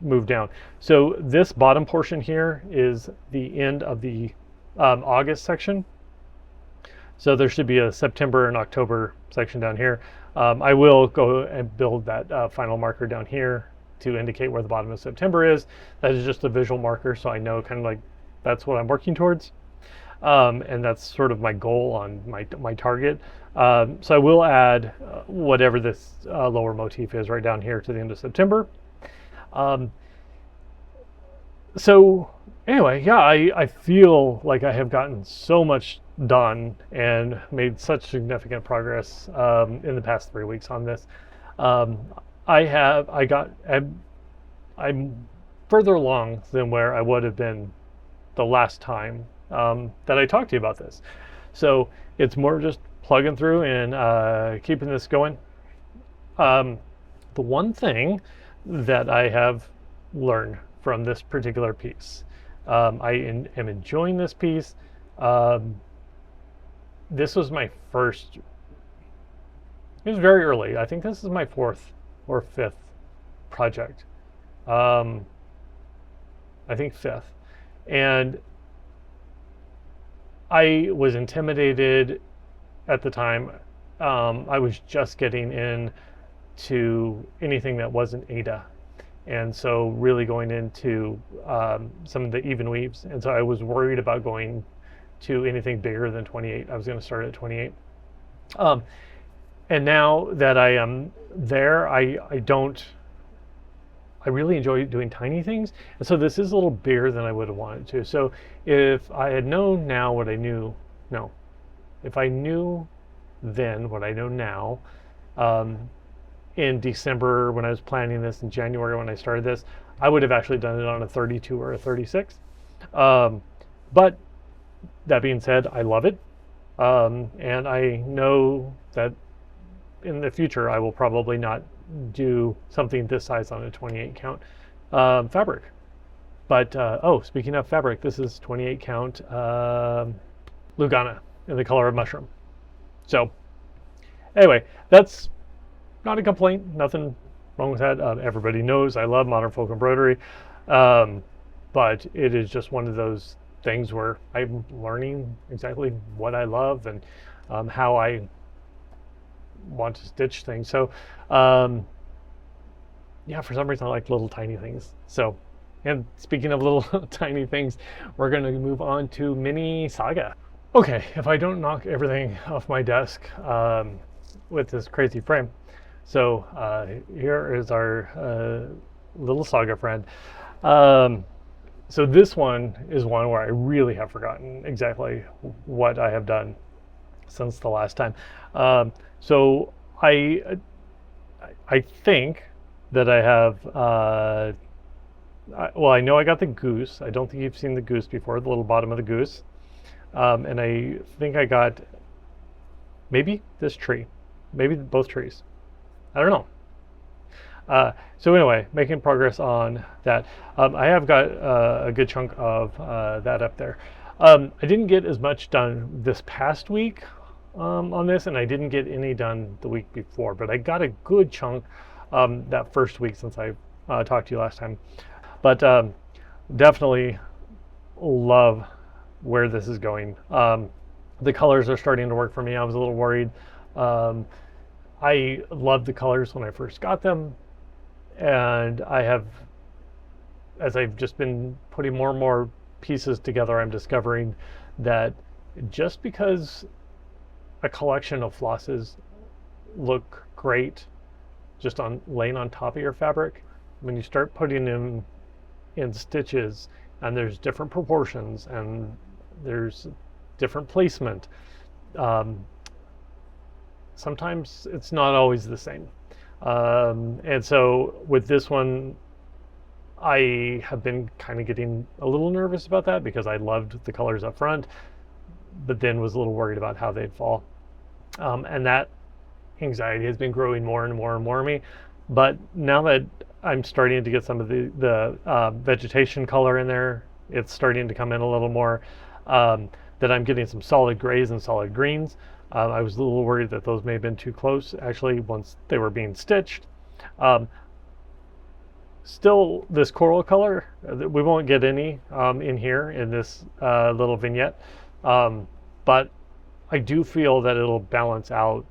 move down. So this bottom portion here is the end of the August section. So there should be a September and October section down here. I will go and build that final marker down here to indicate where the bottom of September is. That is just a visual marker, so I know kind of like that's what I'm working towards. And that's sort of my goal on my target. So I will add whatever this lower motif is right down here to the end of September. So anyway, yeah, I feel like I have gotten so much done and made such significant progress in the past 3 weeks on this. I'm further along than where I would have been the last time that I talked to you about this. So it's more just plugging through and keeping this going. The one thing that I have learned from this particular piece, I am enjoying this piece. This was my first, it was very early. I think this is my 4th or 5th project. I think 5th. And I was intimidated at the time. I was just getting into anything that wasn't Ada. And so really going into some of the even weaves. And so I was worried about going to anything bigger than 28. I was going to start at 28. And now that I am there, I really enjoy doing tiny things. And so this is a little bigger than I would have wanted to. So if I had known now what I knew, if I knew then what I know now, in December when I was planning this, in January when I started this, I would have actually done it on a 32 or a 36. But that being said, I love it. And I know that in the future, I will probably not do something this size on a 28 count fabric. But, speaking of fabric, this is 28 count Lugana in the color of mushroom. So anyway, that's not a complaint, nothing wrong with that. Everybody knows I love modern folk embroidery, but it is just one of those things where I'm learning exactly what I love and how I want to stitch things. So yeah, for some reason I like little tiny things. So, and speaking of little tiny things, we're going to move on to mini SAGA. Okay, if I don't knock everything off my desk with this crazy frame. So here is our little SAGA friend. So this one is one where I really have forgotten exactly what I have done since the last time. So I think that I have, well, I know I got the goose. I don't think you've seen the goose before, the little bottom of the goose. And I think I got maybe this tree, maybe both trees. I don't know. So anyway, making progress on that. I have got a good chunk of that up there. I didn't get as much done this past week on this, and I didn't get any done the week before, but I got a good chunk that first week since I talked to you last time. But definitely love where this is going. The colors are starting to work for me. I was a little worried. I loved the colors when I first got them, and I have, as I've just been putting more and more pieces together, I'm discovering that just because a collection of flosses look great just on laying on top of your fabric, when you start putting them in stitches and there's different proportions and there's different placement, sometimes it's not always the same. And so with this one, I have been kind of getting a little nervous about that because I loved the colors up front, but then was a little worried about how they'd fall. And that anxiety has been growing more and more and more in me. But now that I'm starting to get some of the vegetation color in there, it's starting to come in a little more. that I'm getting some solid grays and solid greens. I was a little worried that those may have been too close, actually, once they were being stitched. Still, this coral color, we won't get any in here in this little vignette, but I do feel that it'll balance out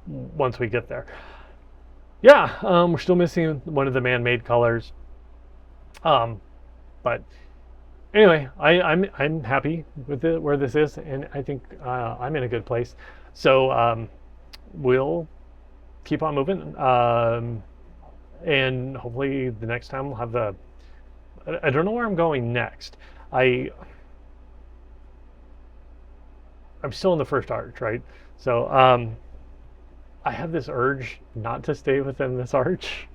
once we get there. Yeah, we're still missing one of the man-made colors, but anyway, I'm happy with where this is, and I think I'm in a good place. So we'll keep on moving, and hopefully the next time we'll have the. I don't know where I'm going next. I'm still in the first arch, right? So I have this urge not to stay within this arch,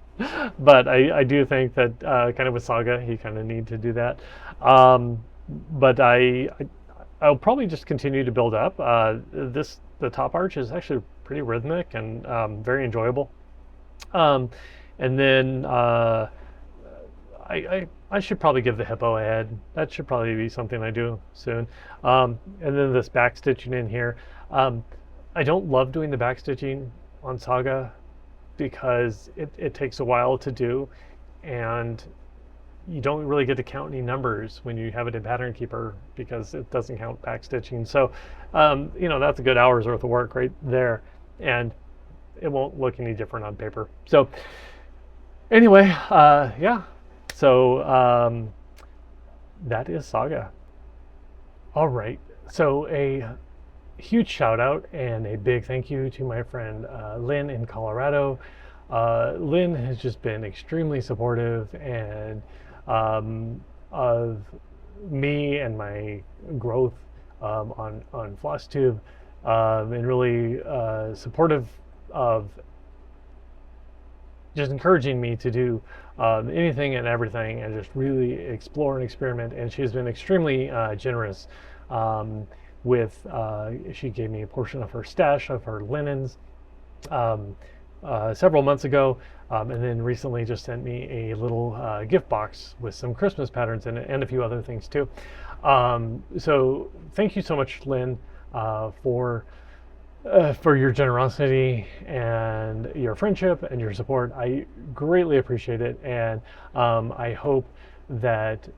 but I do think that kind of with SAGA, you kind of need to do that. But I'll probably just continue to build up. The top arch is actually pretty rhythmic and very enjoyable. And then I should probably give the hippo a head. That should probably be something I do soon. And then this back stitching in here. I don't love doing the back stitching on SAGA because it takes a while to do, and you don't really get to count any numbers when you have it in Pattern Keeper because it doesn't count back stitching. So, that's a good hour's worth of work right there, and it won't look any different on paper. So anyway, yeah, so that is SAGA. All right, so a huge shout out and a big thank you to my friend Lynn in Colorado. Lynn has just been extremely supportive and of me and my growth on Flosstube, and really supportive of just encouraging me to do anything and everything and just really explore and experiment. And she's been extremely generous with, she gave me a portion of her stash of her linens several months ago, and then recently just sent me a little gift box with some Christmas patterns in it and a few other things too. So thank you so much, Lynn, for your generosity and your friendship and your support. I greatly appreciate it, and I hope that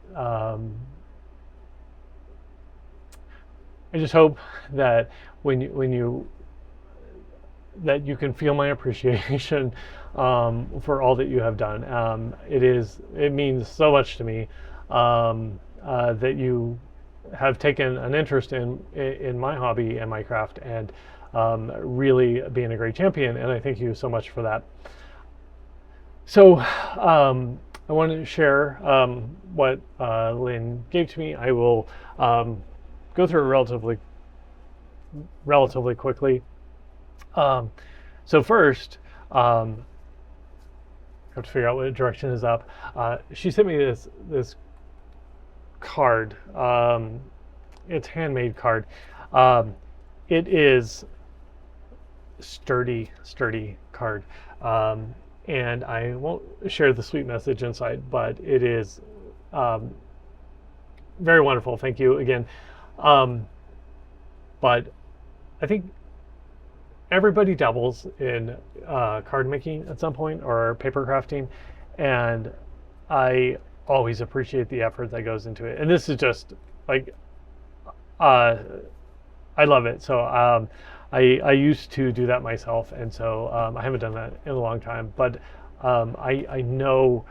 I just hope that when you that you can feel my appreciation for all that you have done. It means so much to me that you have taken an interest in my hobby and my craft, and really being a great champion, and I thank you so much for that. So I want to share what Lynn gave to me. I will go through it relatively quickly. So first, I have to figure out what direction is up. She sent me this card. It's handmade card. It is sturdy card, and I won't share the sweet message inside, but it is very wonderful. Thank you again. But I think everybody dabbles in card making at some point or paper crafting, and I always appreciate the effort that goes into it. And this is just like I love it. So I used to do that myself, and so I haven't done that in a long time, but I know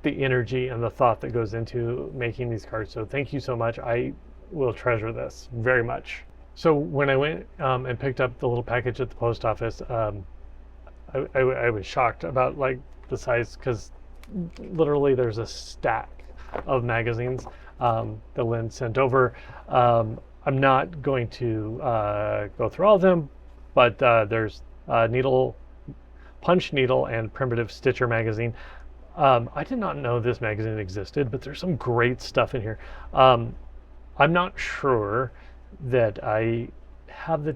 the energy and the thought that goes into making these cards. So thank you so much. I will treasure this very much. So when I went and picked up the little package at the post office, I was shocked about like the size, because literally there's a stack of magazines that Lynn sent over. I'm not going to go through all of them, but there's Punch Needle and Primitive Stitcher magazine. I did not know this magazine existed, but there's some great stuff in here. I'm not sure that I have the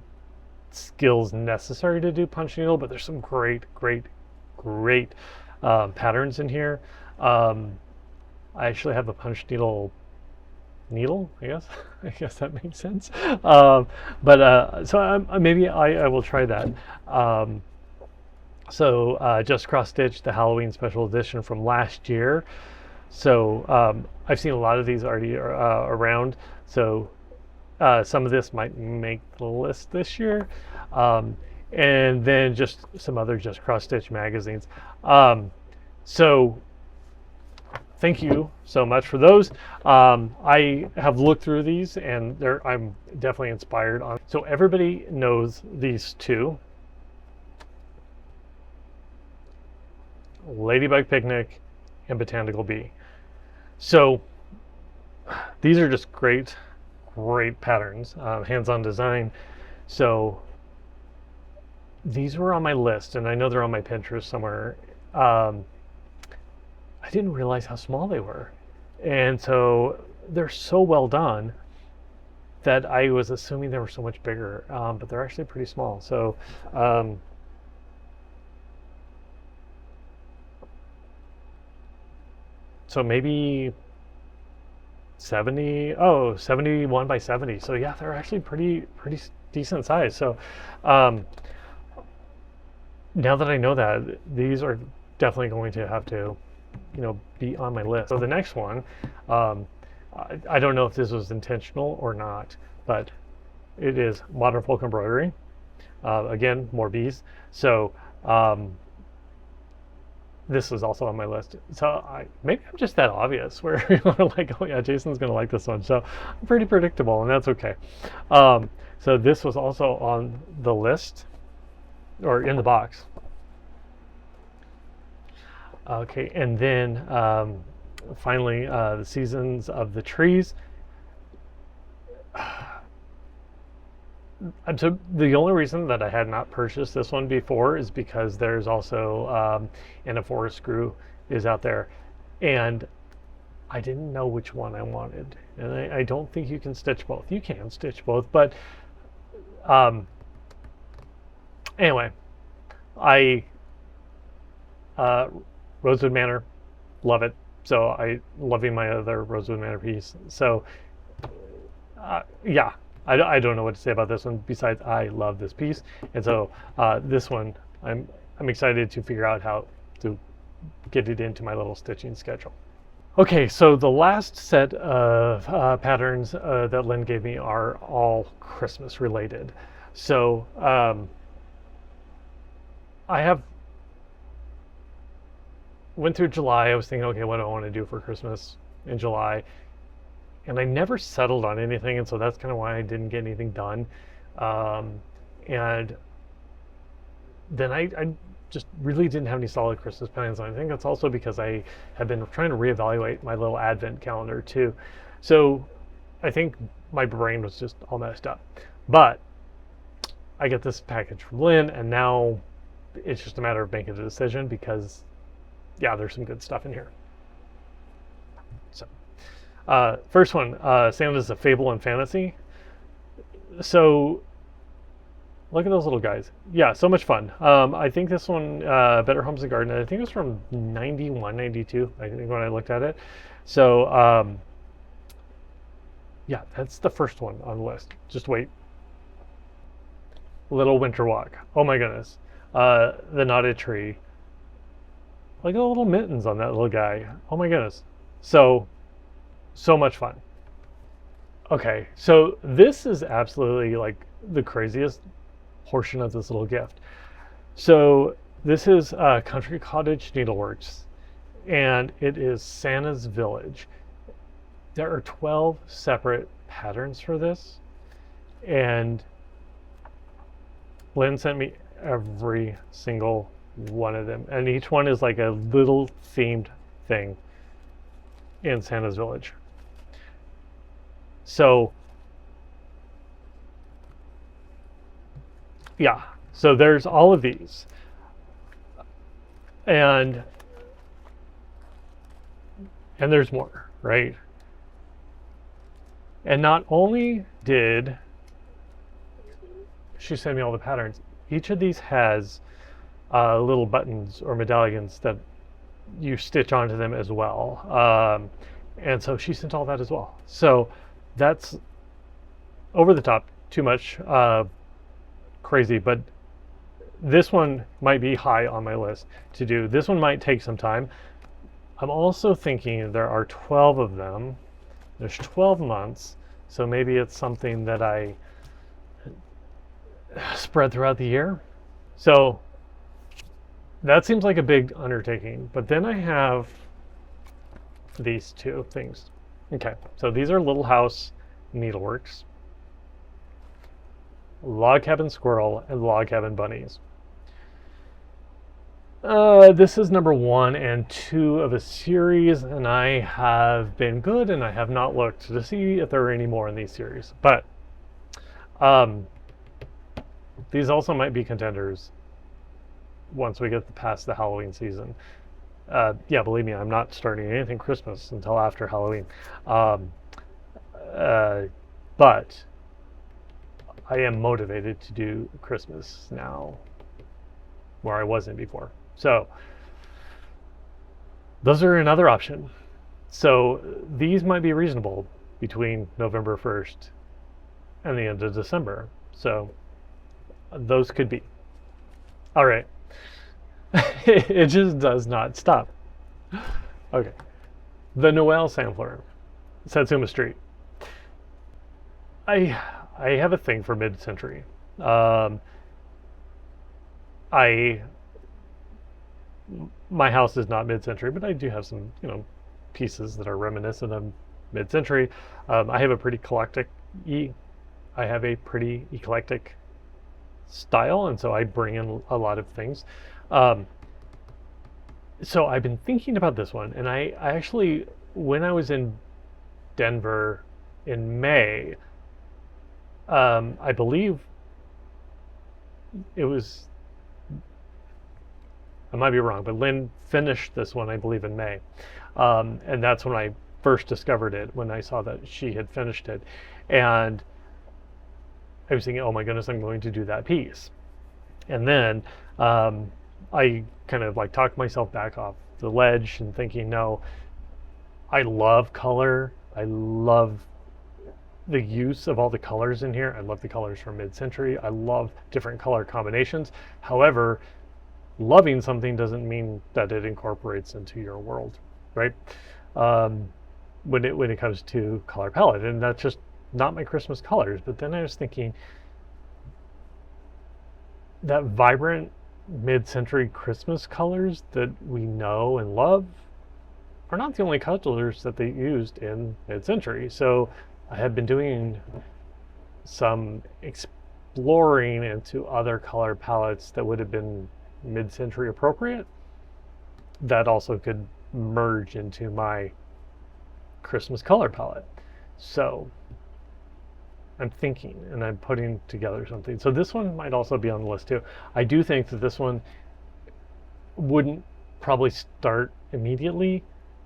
skills necessary to do Punch Needle, but there's some great patterns in here. I actually have a Punch Needle needle, I guess. I guess that makes sense. So maybe I will try that. Just cross stitched the Halloween special edition from last year. So I've seen a lot of these already around. So some of this might make the list this year. And then just some other just cross stitch magazines. So thank you so much for those. I have looked through these and I'm definitely inspired on. So everybody knows these two. Ladybug Picnic and Botanical Bee. So these are just great patterns, hands-on design. So these were on my list, and I know they're on my Pinterest somewhere. I didn't realize how small they were. And so they're so well done that I was assuming they were so much bigger, but they're actually pretty small. So maybe 71 by 70. So yeah, they're actually pretty decent size. So now that I know that, these are definitely going to have to, be on my list. So the next one, I don't know if this was intentional or not, but it is modern folk embroidery. Again, more bees. So this is also on my list. So maybe I'm just that obvious where you are like, oh yeah, Jason's gonna like this one. So I'm pretty predictable, and that's okay. So this was also on the list, or in the box. Okay, and then finally, the Seasons of the Trees. So the only reason that I had not purchased this one before is because there's also and a forest screw is out there, and I didn't know which one I wanted, and I don't think you can stitch both. You can stitch both, but anyway, Rosewood Manor, love it. So I loving my other Rosewood Manor piece. So yeah. I don't know what to say about this one besides I love this piece, and so this one I'm excited to figure out how to get it into my little stitching schedule. Okay, so the last set of patterns that Lynn gave me are all Christmas related. So I went through July. I was thinking, okay, what do I want to do for Christmas in July? And I never settled on anything, and so that's kind of why I didn't get anything done. And then I just really didn't have any solid Christmas plans. And I think that's also because I have been trying to reevaluate my little Advent calendar too. So I think my brain was just all messed up. But I get this package from Lynn, and now it's just a matter of making a decision because, yeah, there's some good stuff in here. So. First one, Santa's a Fable and Fantasy. So look at those little guys. Yeah, so much fun. I think this one, Better Homes and Garden, I think it was from 91, 92, I think, when I looked at it. So yeah, that's the first one on the list. Just wait. Little Winter Walk. Oh my goodness. The Knotted Tree. Look at the little mittens on that little guy. Oh my goodness. So much fun. Okay, so this is absolutely like the craziest portion of this little gift. So this is Country Cottage Needleworks, and it is Santa's Village. There are 12 separate patterns for this, and Lynn sent me every single one of them, and each one is like a little themed thing in Santa's Village. So yeah, so there's all of these, and there's more, right? And not only did she send me all the patterns, each of these has little buttons or medallions that you stitch onto them as well. And so she sent all that as well. So that's over the top, too much, crazy, but this one might be high on my list to do. This one might take some time. I'm also thinking there are 12 of them. There's 12 months, so maybe it's something that I spread throughout the year. So that seems like a big undertaking. But then I have these two things. Okay, so these are Little House Needleworks, Log Cabin Squirrel, and Log Cabin Bunnies. This is number 1 and 2 of a series, and I have been good, and I have not looked to see if there are any more in these series. But these also might be contenders once we get past the Halloween season. Yeah, believe me, I'm not starting anything Christmas until after Halloween. But I am motivated to do Christmas now, where I wasn't before. So those are another option. So these might be reasonable between November 1st and the end of December. So those could be. All right. It just does not stop. Okay. The Noel Sampler, Satsuma Street. I have a thing for mid-century. My house is not mid-century, but I do have some, pieces that are reminiscent of mid-century. I have a pretty eclectic style, and so I bring in a lot of things. So I've been thinking about this one, and I actually, when I was in Denver in May, I believe it was, I might be wrong, but Lynn finished this one, I believe, in May. And that's when I first discovered it, when I saw that she had finished it. And I was thinking, oh my goodness, I'm going to do that piece. And then I kind of talked myself back off the ledge and thinking, no, I love color. I love the use of all the colors in here. I love the colors from mid-century. I love different color combinations. However, loving something doesn't mean that it incorporates into your world, right? When it comes to color palette, and that's just not my Christmas colors. But then I was thinking that vibrant mid-century Christmas colors that we know and love are not the only colors that they used in mid-century. So I had been doing some exploring into other color palettes that would have been mid-century appropriate that also could merge into my Christmas color palette. So I'm thinking, and I'm putting together something. So this one might also be on the list too. I do think that this one wouldn't probably start immediately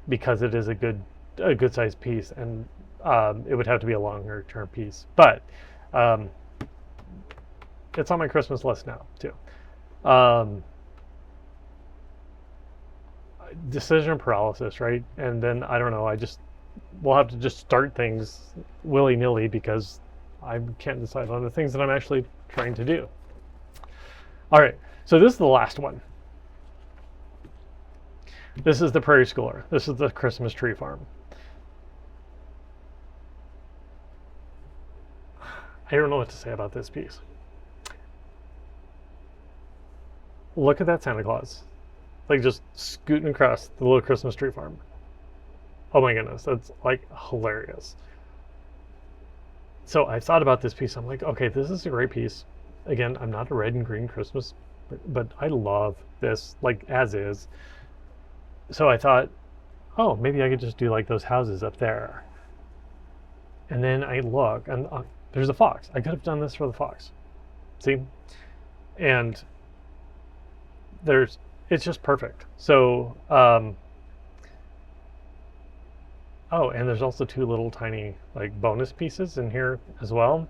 because it is a good sized piece, and it would have to be a longer term piece. But it's on my Christmas list now too. Decision paralysis, right? And then I don't know, we'll have to just start things willy-nilly because I can't decide on the things that I'm actually trying to do. All right, so this is the last one. This is the Prairie Schooler. This is the Christmas Tree Farm. I don't know what to say about this piece. Look at that Santa Claus. Just scooting across the little Christmas tree farm. Oh my goodness, that's hilarious. So I thought about this piece. I'm like, okay, this is a great piece. Again, I'm not a red and green Christmas, but I love this as is. So I thought, oh, maybe I could just do those houses up there. And then I look, and there's a fox. I could have done this for the fox. See? And it's just perfect. So, oh, and there's also 2 little tiny bonus pieces in here as well.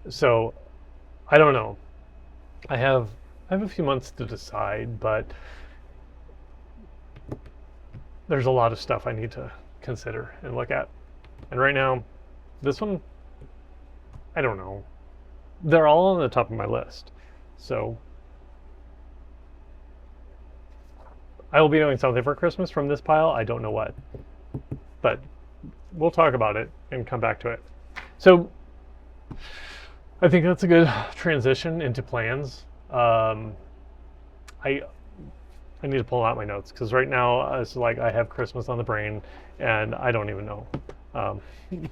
So, I don't know. I have a few months to decide, but there's a lot of stuff I need to consider and look at. And right now, this one, I don't know. They're all on the top of my list. So I will be doing something for Christmas from this pile. I don't know what, but we'll talk about it and come back to it. So I think that's a good transition into plans. I need to pull out my notes because right now it's like I have Christmas on the brain and I don't even know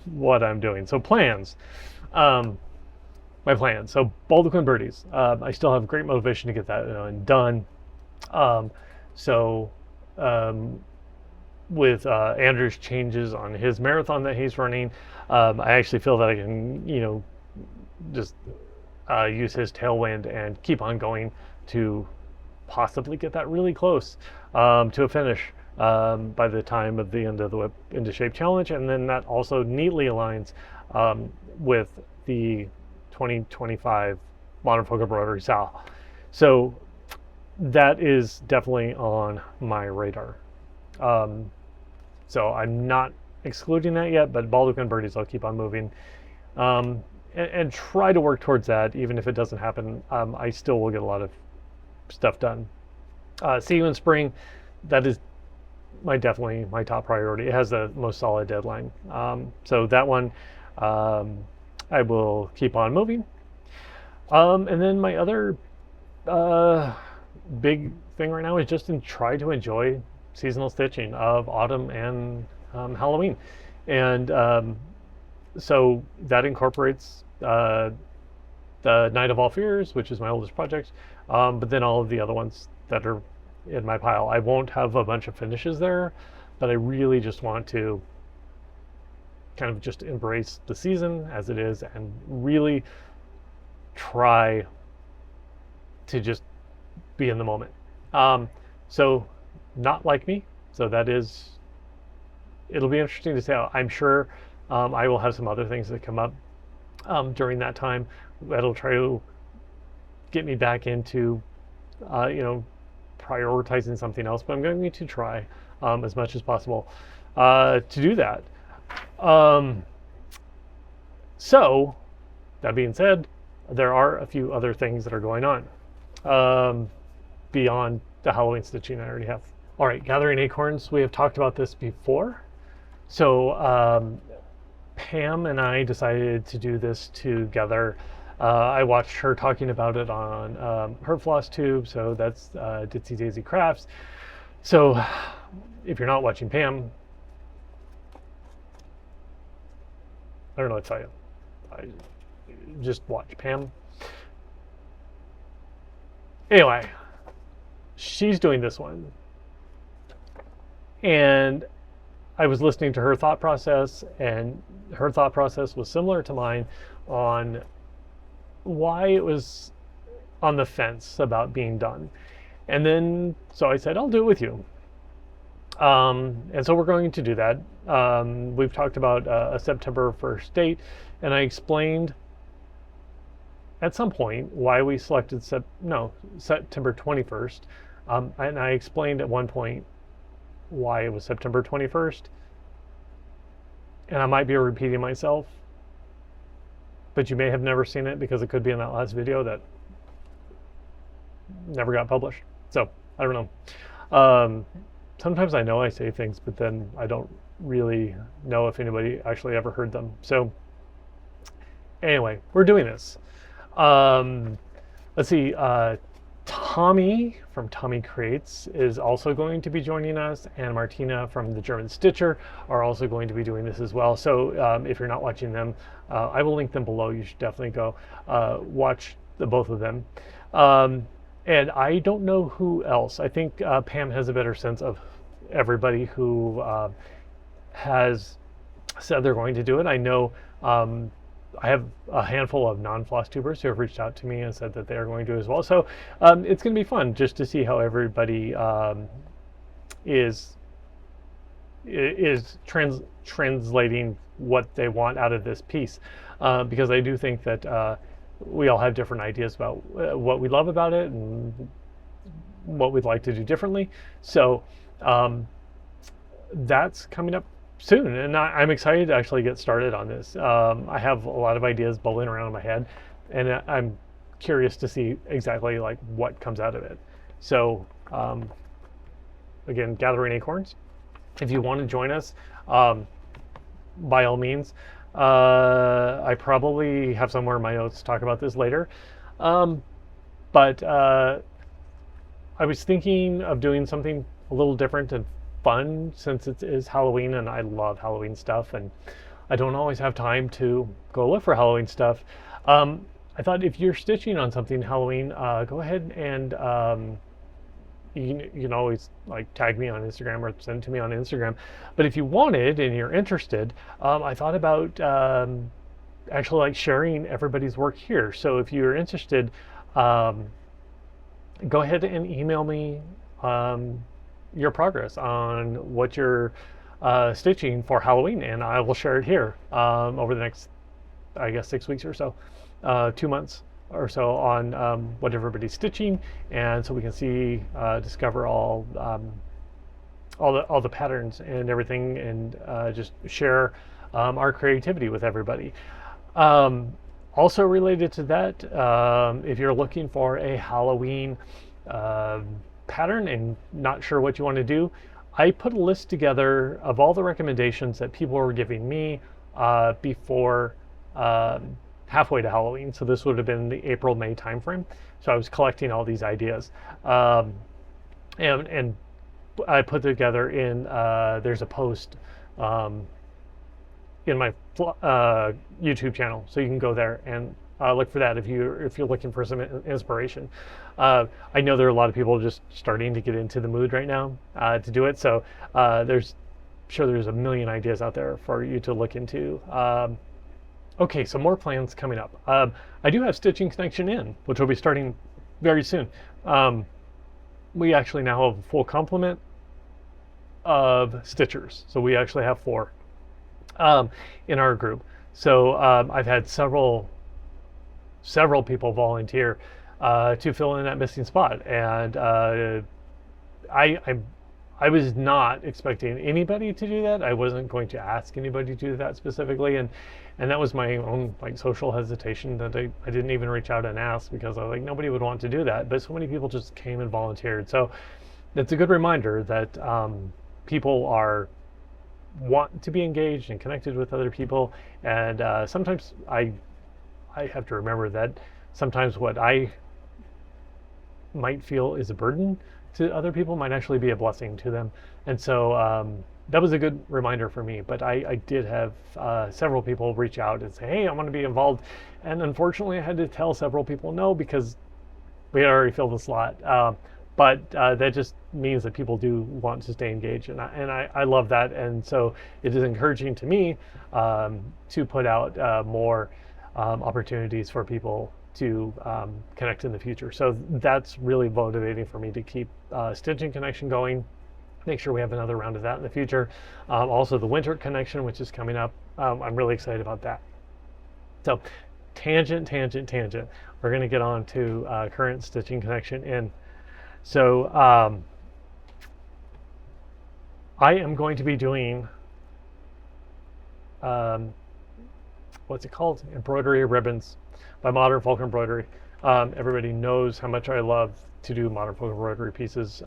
what I'm doing. So plans, my plans. So Baldaquin Birdies. I still have great motivation to get that done. With Andrew's changes on his marathon that he's running, I actually feel that I can, just use his tailwind and keep on going to possibly get that really close to a finish by the time of the end of the Whip into Shape Challenge. And then that also neatly aligns with the 2025 Modern Folk Embroidery SAL. So that is definitely on my radar. So I'm not excluding that yet, but Baldaquin Birdies, I'll keep on moving and try to work towards that. Even if it doesn't happen, I still will get a lot of stuff done. See you in spring. That is definitely my top priority. It has the most solid deadline. So that one, I will keep on moving. And then my other big thing right now is just to try to enjoy seasonal stitching of autumn and Halloween. And so that incorporates the Night of All Fears, which is my oldest project, but then all of the other ones that are in my pile. I won't have a bunch of finishes there, but I really just want to kind of just embrace the season as it is and really try to just be in the moment. So not like me. So that is, it'll be interesting to see how. I'm sure I will have some other things that come up during that time that'll try to get me back into prioritizing something else, but I'm going to try as much as possible to do that. So that being said, there are a few other things that are going on beyond the Halloween stitching I already have. All right, gathering acorns. We have talked about this before. So Pam and I decided to do this together. I watched her talking about it on her Flosstube, so that's Ditsy Daisy Crafts. So if you're not watching Pam, I don't know what to tell you. Just watch Pam. Anyway, she's doing this one. And I was listening to her thought process, and her thought process was similar to mine on why it was on the fence about being done. And then, so I said, I'll do it with you. And so we're going to do that. We've talked about a September 1st date, and I explained at some point why we selected September 21st. And I explained at one point why it was September 21st. And I might be repeating myself, but you may have never seen it because it could be in that last video that never got published. So I don't know. Sometimes I know I say things, but then I don't really know if anybody actually ever heard them. So anyway, we're doing this. Let's see. Tommy from Tommy Creates is also going to be joining us, and Martina from the German Stitcher are also going to be doing this as well. So if you're not watching them, I will link them below. You should definitely go watch both of them. And I don't know who else. I think Pam has a better sense of everybody who has said they're going to do it. I know I have a handful of non-floss tubers who have reached out to me and said that they are going to as well. So it's going to be fun just to see how everybody is translating what they want out of this piece, because I do think that we all have different ideas about what we love about it and what we'd like to do differently. So that's coming up soon, and I'm excited to actually get started on this. I have a lot of ideas bubbling around in my head, and I'm curious to see exactly like what comes out of it. So again, gathering acorns. If you want to join us, by all means. I probably have somewhere in my notes to talk about this later. But I was thinking of doing something a little different and fun since it is Halloween, and I love Halloween stuff, and I don't always have time to go look for Halloween stuff. I thought if you're stitching on something Halloween, go ahead and you can always like tag me on Instagram or send it to me on Instagram. But if you wanted and you're interested, I thought about actually like sharing everybody's work here. So if you're interested, go ahead and email me your progress on what you're stitching for Halloween, and I will share it here over the next, I guess, 6 weeks or so, 2 months or so on what everybody's stitching, and so we can see, discover all the patterns and everything, and just share our creativity with everybody. Also related to that, if you're looking for a Halloween pattern and not sure what you want to do, I put a list together of all the recommendations that people were giving me before halfway to Halloween. So this would have been the April-May timeframe. So I was collecting all these ideas. And I put together in, there's a post in my YouTube channel. So you can go there and look for that if you're looking for some inspiration. I know there are a lot of people just starting to get into the mood right now to do it. So there's a million ideas out there for you to look into. Okay, so more plans coming up. I do have Stitching Connection in, which will be starting very soon. We actually now have a full complement of stitchers. So we actually have 4 in our group. So I've had several people volunteer to fill in that missing spot, and I was not expecting anybody to do that. I wasn't going to ask anybody to do that specifically, and that was my own like social hesitation that I didn't even reach out and ask, because I was like, nobody would want to do that, but so many people just came and volunteered. So it's a good reminder that people want to be engaged and connected with other people, and sometimes I have to remember that sometimes what I might feel is a burden to other people might actually be a blessing to them. And so that was a good reminder for me. But I did have several people reach out and say, hey, I want to be involved. And unfortunately, I had to tell several people no, because we had already filled the slot. But that just means that people do want to stay engaged. And I love that. And so it is encouraging to me to put out more opportunities for people to connect in the future. So that's really motivating for me to keep Stitching Connection going. Make sure we have another round of that in the future. Also the Winter Connection, which is coming up. I'm really excited about that. So tangent. We're going to get on to current Stitching Connection in. So I am going to be doing what's it called? Embroidery ribbons by Modern Folk Embroidery. Everybody knows how much I love to do Modern Folk Embroidery pieces.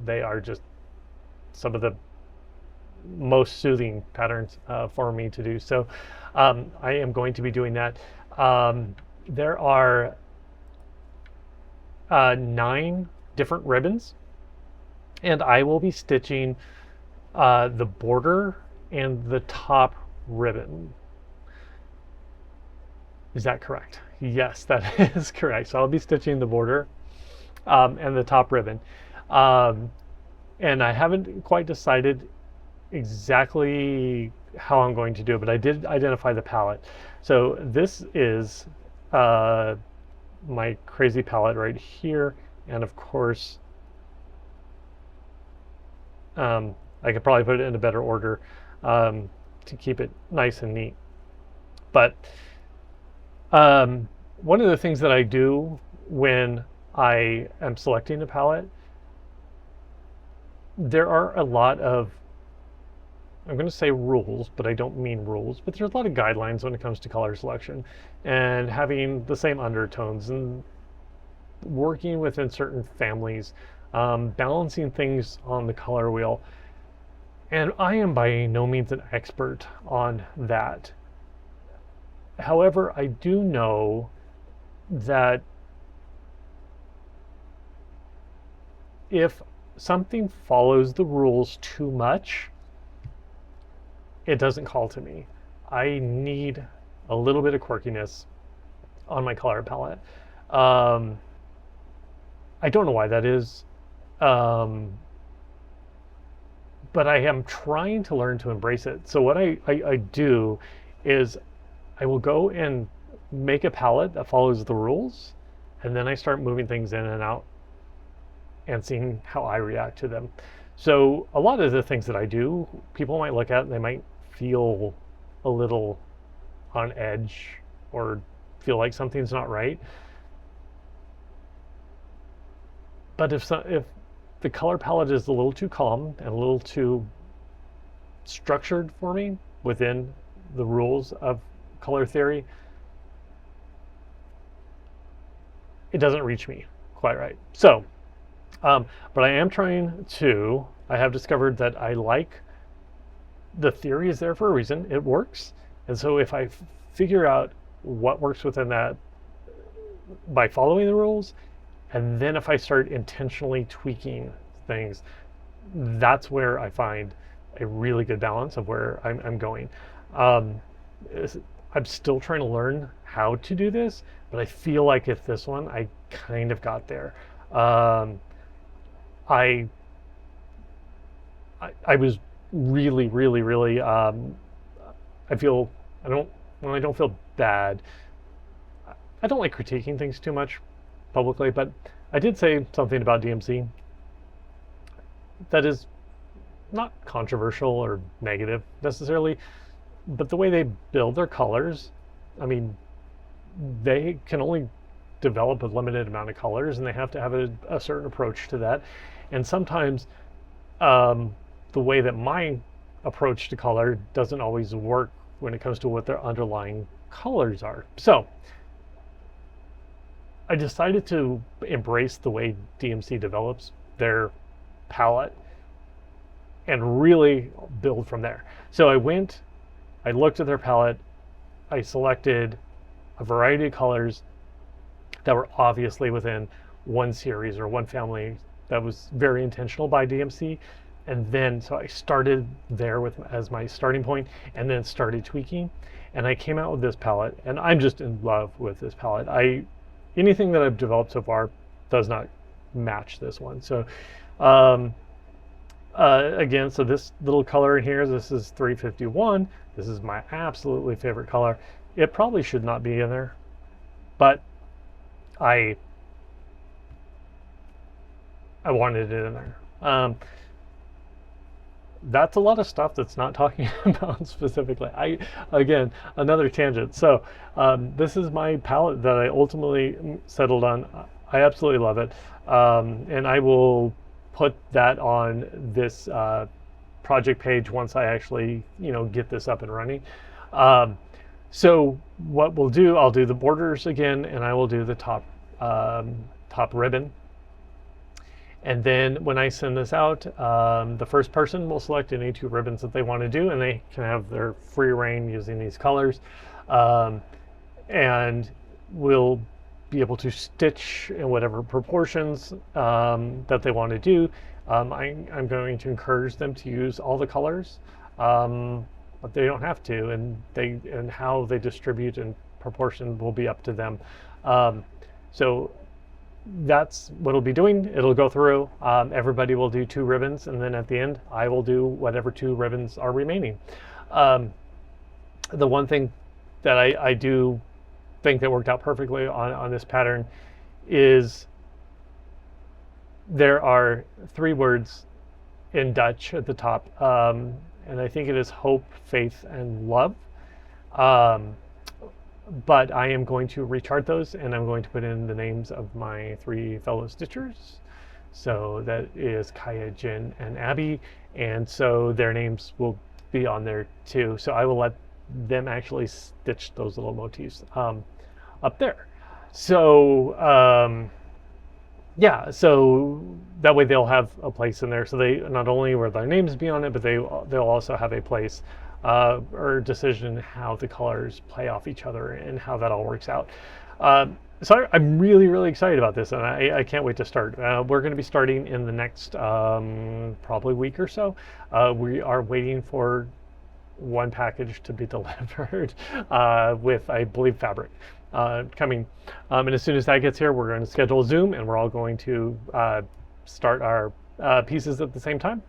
They are just some of the most soothing patterns for me to do. So I am going to be doing that. There are 9 different ribbons, and I will be stitching the border and the top ribbon. Is that correct? Yes, that is correct. So I'll be stitching the border and the top ribbon. And I haven't quite decided exactly how I'm going to do it, but I did identify the palette. So this is my crazy palette right here. And of course, I could probably put it in a better order to keep it nice and neat. But one of the things that I do when I am selecting a palette, there are a lot of I'm going to say rules, but I don't mean rules, but there's a lot of guidelines when it comes to color selection and having the same undertones and working within certain families, balancing things on the color wheel. And I am by no means an expert on that. However, I do know that if something follows the rules too much, it doesn't call to me. I need a little bit of quirkiness on my color palette. I don't know why that is, but I am trying to learn to embrace it. So what I do is I will go and make a palette that follows the rules, and then I start moving things in and out and seeing how I react to them. So a lot of the things that I do, people might look at and they might feel a little on edge or feel like something's not right. But if the color palette is a little too calm and a little too structured for me within the rules of color theory, it doesn't reach me quite right. So, but I am trying to, I have discovered that I like, the theory is there for a reason, it works. And so if I figure out what works within that by following the rules, and then if I start intentionally tweaking things, that's where I find a really good balance of where I'm going. I'm still trying to learn how to do this, but I feel like if this one, I kind of got there. I was really, I feel, I don't feel bad. I don't like critiquing things too much publicly, but I did say something about DMC that is not controversial or negative necessarily, but the way they build their colors, I mean, they can only develop a limited amount of colors and they have to have a certain approach to that. And sometimes the way that my approach to color doesn't always work when it comes to what their underlying colors are. So I decided to embrace the way DMC develops their palette and really build from there. So I looked at their palette, I selected a variety of colors that were obviously within one series or one family that was very intentional by DMC. And then, so I started there as my starting point and then started tweaking. And I came out with this palette and I'm just in love with this palette. Anything that I've developed so far does not match this one. So again, so this little color in here, this is 351. This is my absolutely favorite color. It probably should not be in there, but I wanted it in there. That's a lot of stuff that's not talking about specifically. Again, another tangent. So this is my palette that I ultimately settled on. I absolutely love it. And I will put that on this project page once I actually, get this up and running. So what we'll do, I'll do the borders again, and I will do the top ribbon. And then when I send this out, the first person will select any two ribbons that they want to do, and they can have their free reign using these colors. And we'll be able to stitch in whatever proportions that they want to do. I'm going to encourage them to use all the colors, but they don't have to, and how they distribute and proportion will be up to them. So that's what it'll be doing. It'll go through, everybody will do two ribbons, and then at the end I will do whatever two ribbons are remaining. The one thing that I do think that worked out perfectly on this pattern is there are three words in Dutch at the top, and I think it is hope, faith, and love. But I am going to rechart those, and I'm going to put in the names of my three fellow stitchers. So that is Kaya, Jen, and Abby. And so their names will be on there too. So I will let them actually stitch those little motifs up there. So yeah, so that way they'll have a place in there. So they not only will their names be on it, but they'll also have a place or decision how the colors play off each other and how that all works out. So I'm really, really excited about this, and I can't wait to start. We're going to be starting in the next probably week or so. We are waiting for one package to be delivered with, I believe, fabric coming. And as soon as that gets here, we're going to schedule a Zoom, and we're all going to start our pieces at the same time.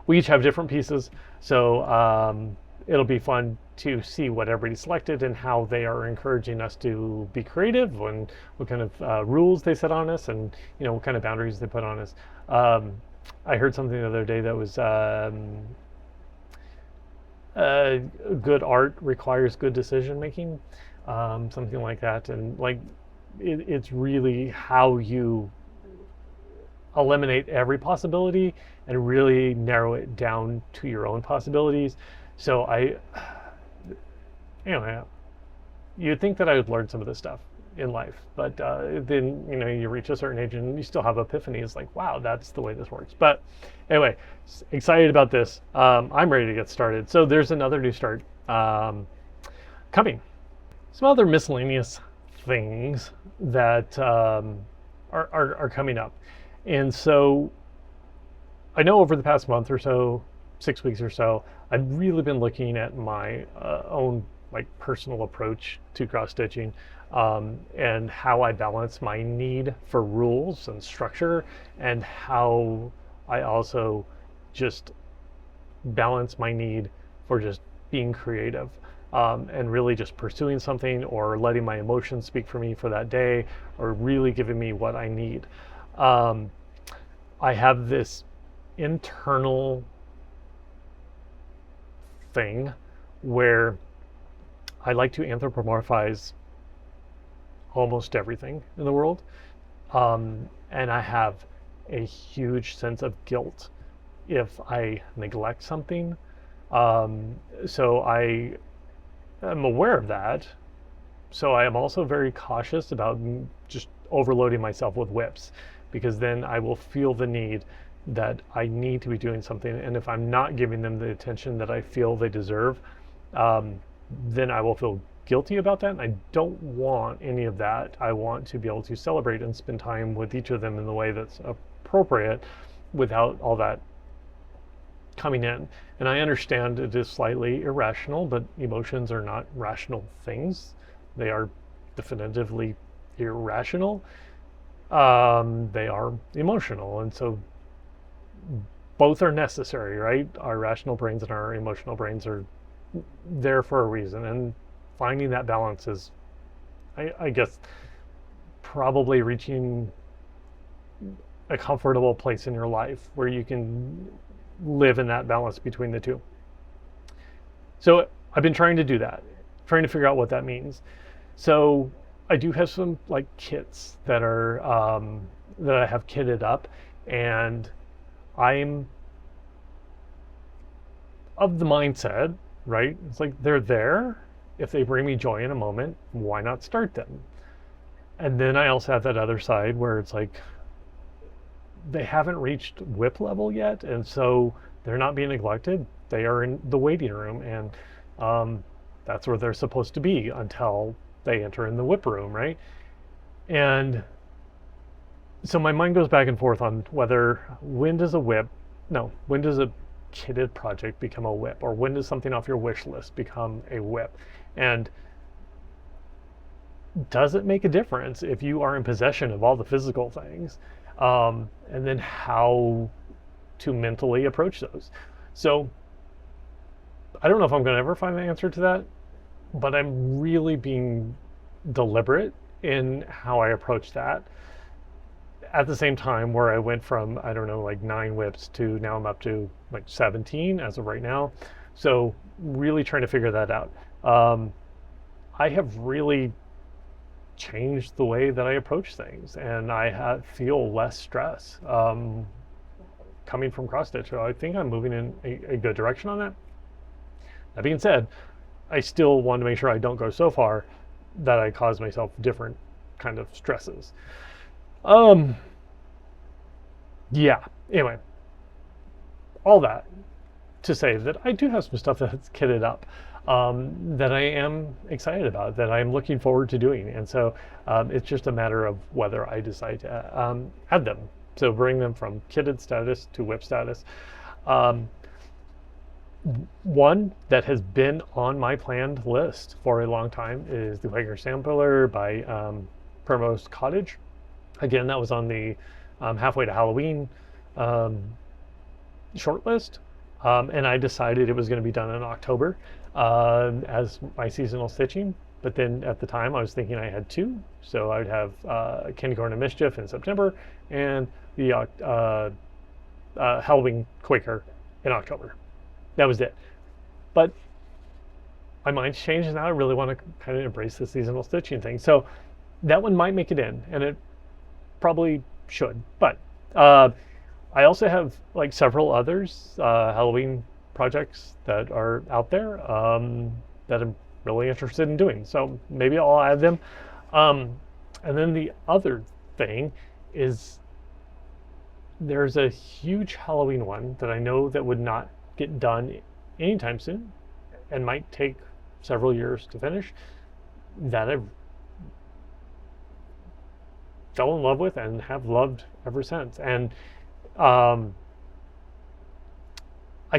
We each have different pieces, so it'll be fun to see what everybody selected and how they are encouraging us to be creative and what kind of rules they set on us, and what kind of boundaries they put on us. I heard something the other day that was good art requires good decision making, something like that, and like it's really how you eliminate every possibility and really narrow it down to your own possibilities. So you'd think that I would learn some of this stuff in life, but then you reach a certain age and you still have epiphanies like, wow, that's the way this works. But anyway, excited about this. I'm ready to get started. So there's another new start coming. Some other miscellaneous things that are coming up. And so I know over the past month or so, 6 weeks or so, I've really been looking at my own personal approach to cross stitching, and how I balance my need for rules and structure, and how I also just balance my need for just being creative, and really just pursuing something, or letting my emotions speak for me for that day, or really giving me what I need. I have this internal thing where I like to anthropomorphize almost everything in the world, and I have a huge sense of guilt if I neglect something. So I am aware of that. So I am also very cautious about just overloading myself with whips, because then I will feel the need that I need to be doing something. And if I'm not giving them the attention that I feel they deserve, then I will feel guilty about that. And I don't want any of that. I want to be able to celebrate and spend time with each of them in the way that's appropriate without all that coming in. And I understand it is slightly irrational, but emotions are not rational things. They are definitively irrational. They are emotional, and so both are necessary, right? Our rational brains and our emotional brains are there for a reason, and finding that balance is, I guess, probably reaching a comfortable place in your life where you can live in that balance between the two. So I've been trying to do that, trying to figure out what that means. So I do have some kits that are that I have kitted up, and I'm of the mindset, right? It's like they're there. If they bring me joy in a moment, why not start them? And then I also have that other side where it's like they haven't reached whip level yet, and so they're not being neglected. They are in the waiting room, and that's where they're supposed to be until they enter in the whip room, right? And so my mind goes back and forth on when does a kitted project become a whip, or when does something off your wish list become a whip? And does it make a difference if you are in possession of all the physical things? And then how to mentally approach those. So I don't know if I'm going to ever find the answer to that, but I'm really being deliberate in how I approach that. At the same time, where I went from, 9 whips to now I'm up to 17 as of right now. So really trying to figure that out. I have really changed the way that I approach things, and I feel less stress. coming from cross stitch. So I think I'm moving in a good direction on that. That being said, I still want to make sure I don't go so far that I cause myself different kind of stresses. Yeah, anyway, all that to say that I do have some stuff that's kitted up that I am excited about, that I'm looking forward to doing. And so it's just a matter of whether I decide to add them. So bring them from kitted status to whip status. One that has been on my planned list for a long time is the Wagner Sampler by Primrose Cottage. Again, that was on the halfway to Halloween short list. And I decided it was going to be done in October as my seasonal stitching. But then at the time I was thinking I had two. So I'd have Candy Corn and Mischief in September and the Halloween Quaker in October. That was it. But my mind's changed and now I really want to kind of embrace the seasonal stitching thing. So that one might make it in, and it probably should. But I also have like several others Halloween projects that are out there that I'm really interested in doing. So maybe I'll add them. And then the other thing is there's a huge Halloween one that I know that would not get done anytime soon and might take several years to finish, that I've fell in love with and have loved ever since. And I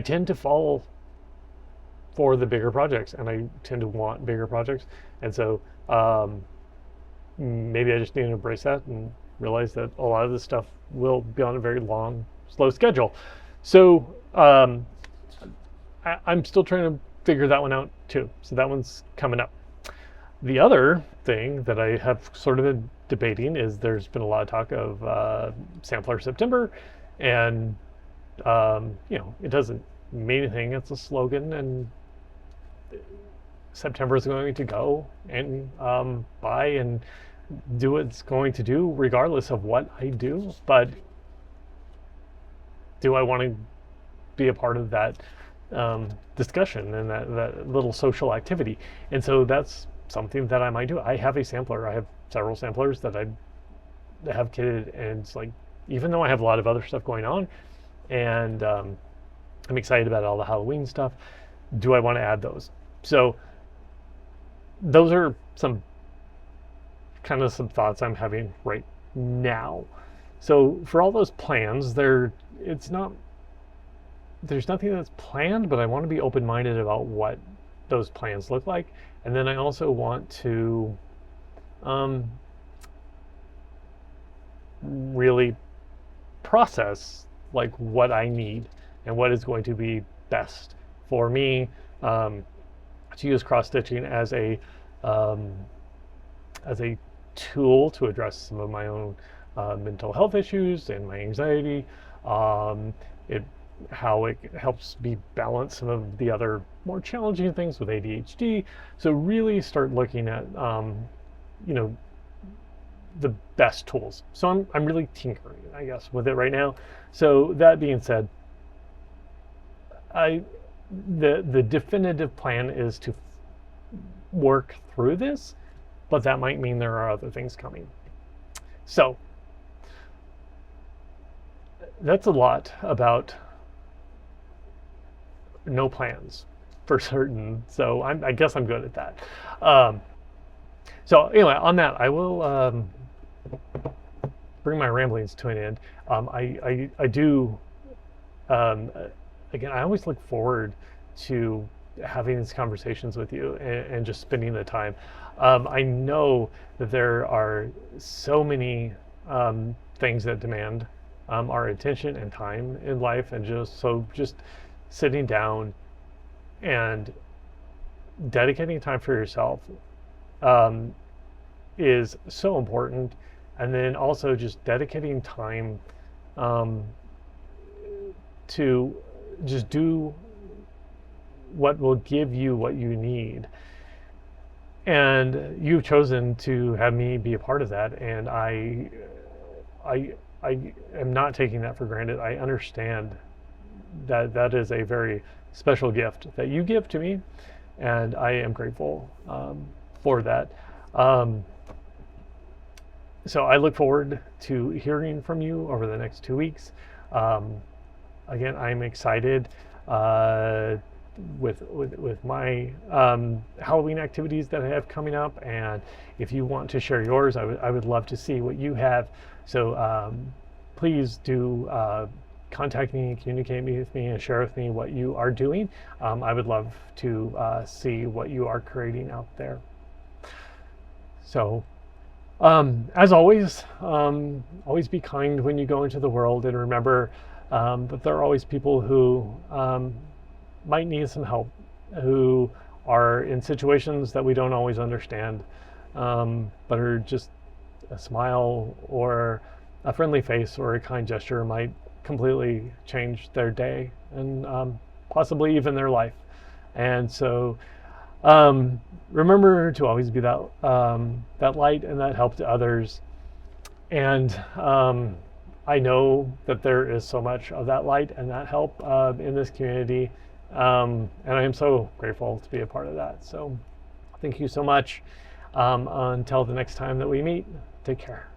tend to fall for the bigger projects, and I tend to want bigger projects. And so maybe I just need to embrace that and realize that a lot of this stuff will be on a very long, slow schedule. So I'm still trying to figure that one out too. So that one's coming up. The other thing that I have sort of been debating is there's been a lot of talk of Sampler September, and it doesn't mean anything. It's a slogan, and September is going to go and buy and do what it's going to do regardless of what I do. But do I want to be a part of that discussion and that little social activity? And so that's something that I might do. I have a sampler. I have several samplers that I have kitted, and it's like, even though I have a lot of other stuff going on and I'm excited about all the Halloween stuff, do I want to add those? So those are some thoughts I'm having right now. So for all those plans, there's nothing that's planned, but I want to be open-minded about what those plans look like. And then I also want to really process like what I need and what is going to be best for me to use cross-stitching as a tool to address some of my own mental health issues and my anxiety. How it helps me balance some of the other more challenging things with ADHD. So really start looking at the best tools. So I'm really tinkering, I guess, with it right now. So that being said, the definitive plan is to work through this, but that might mean there are other things coming. So that's a lot about no plans for certain. So I guess I'm good at that. So anyway, on that, I will bring my ramblings to an end. I do, again, I always look forward to having these conversations with you and just spending the time. I know that there are so many things that demand our attention and time in life, and just sitting down and dedicating time for yourself is so important. And then also just dedicating time to just do what will give you what you need. And you've chosen to have me be a part of that, and I I am not taking that for granted. I understand that that is a very special gift that you give to me, and I am grateful for that. So I look forward to hearing from you over the next 2 weeks. Again, I'm excited with my Halloween activities that I have coming up, and if you want to share yours, I would love to see what you have. So please do contact me, communicate with me, and share with me what you are doing. I would love to see what you are creating out there. So as always, always be kind when you go into the world, and remember that there are always people who might need some help, who are in situations that we don't always understand, but are just a smile or a friendly face or a kind gesture might completely change their day and possibly even their life. And so remember to always be that that light and that help to others. And I know that there is so much of that light and that help in this community, and I am so grateful to be a part of that. So thank you so much. Until the next time that we meet, take care.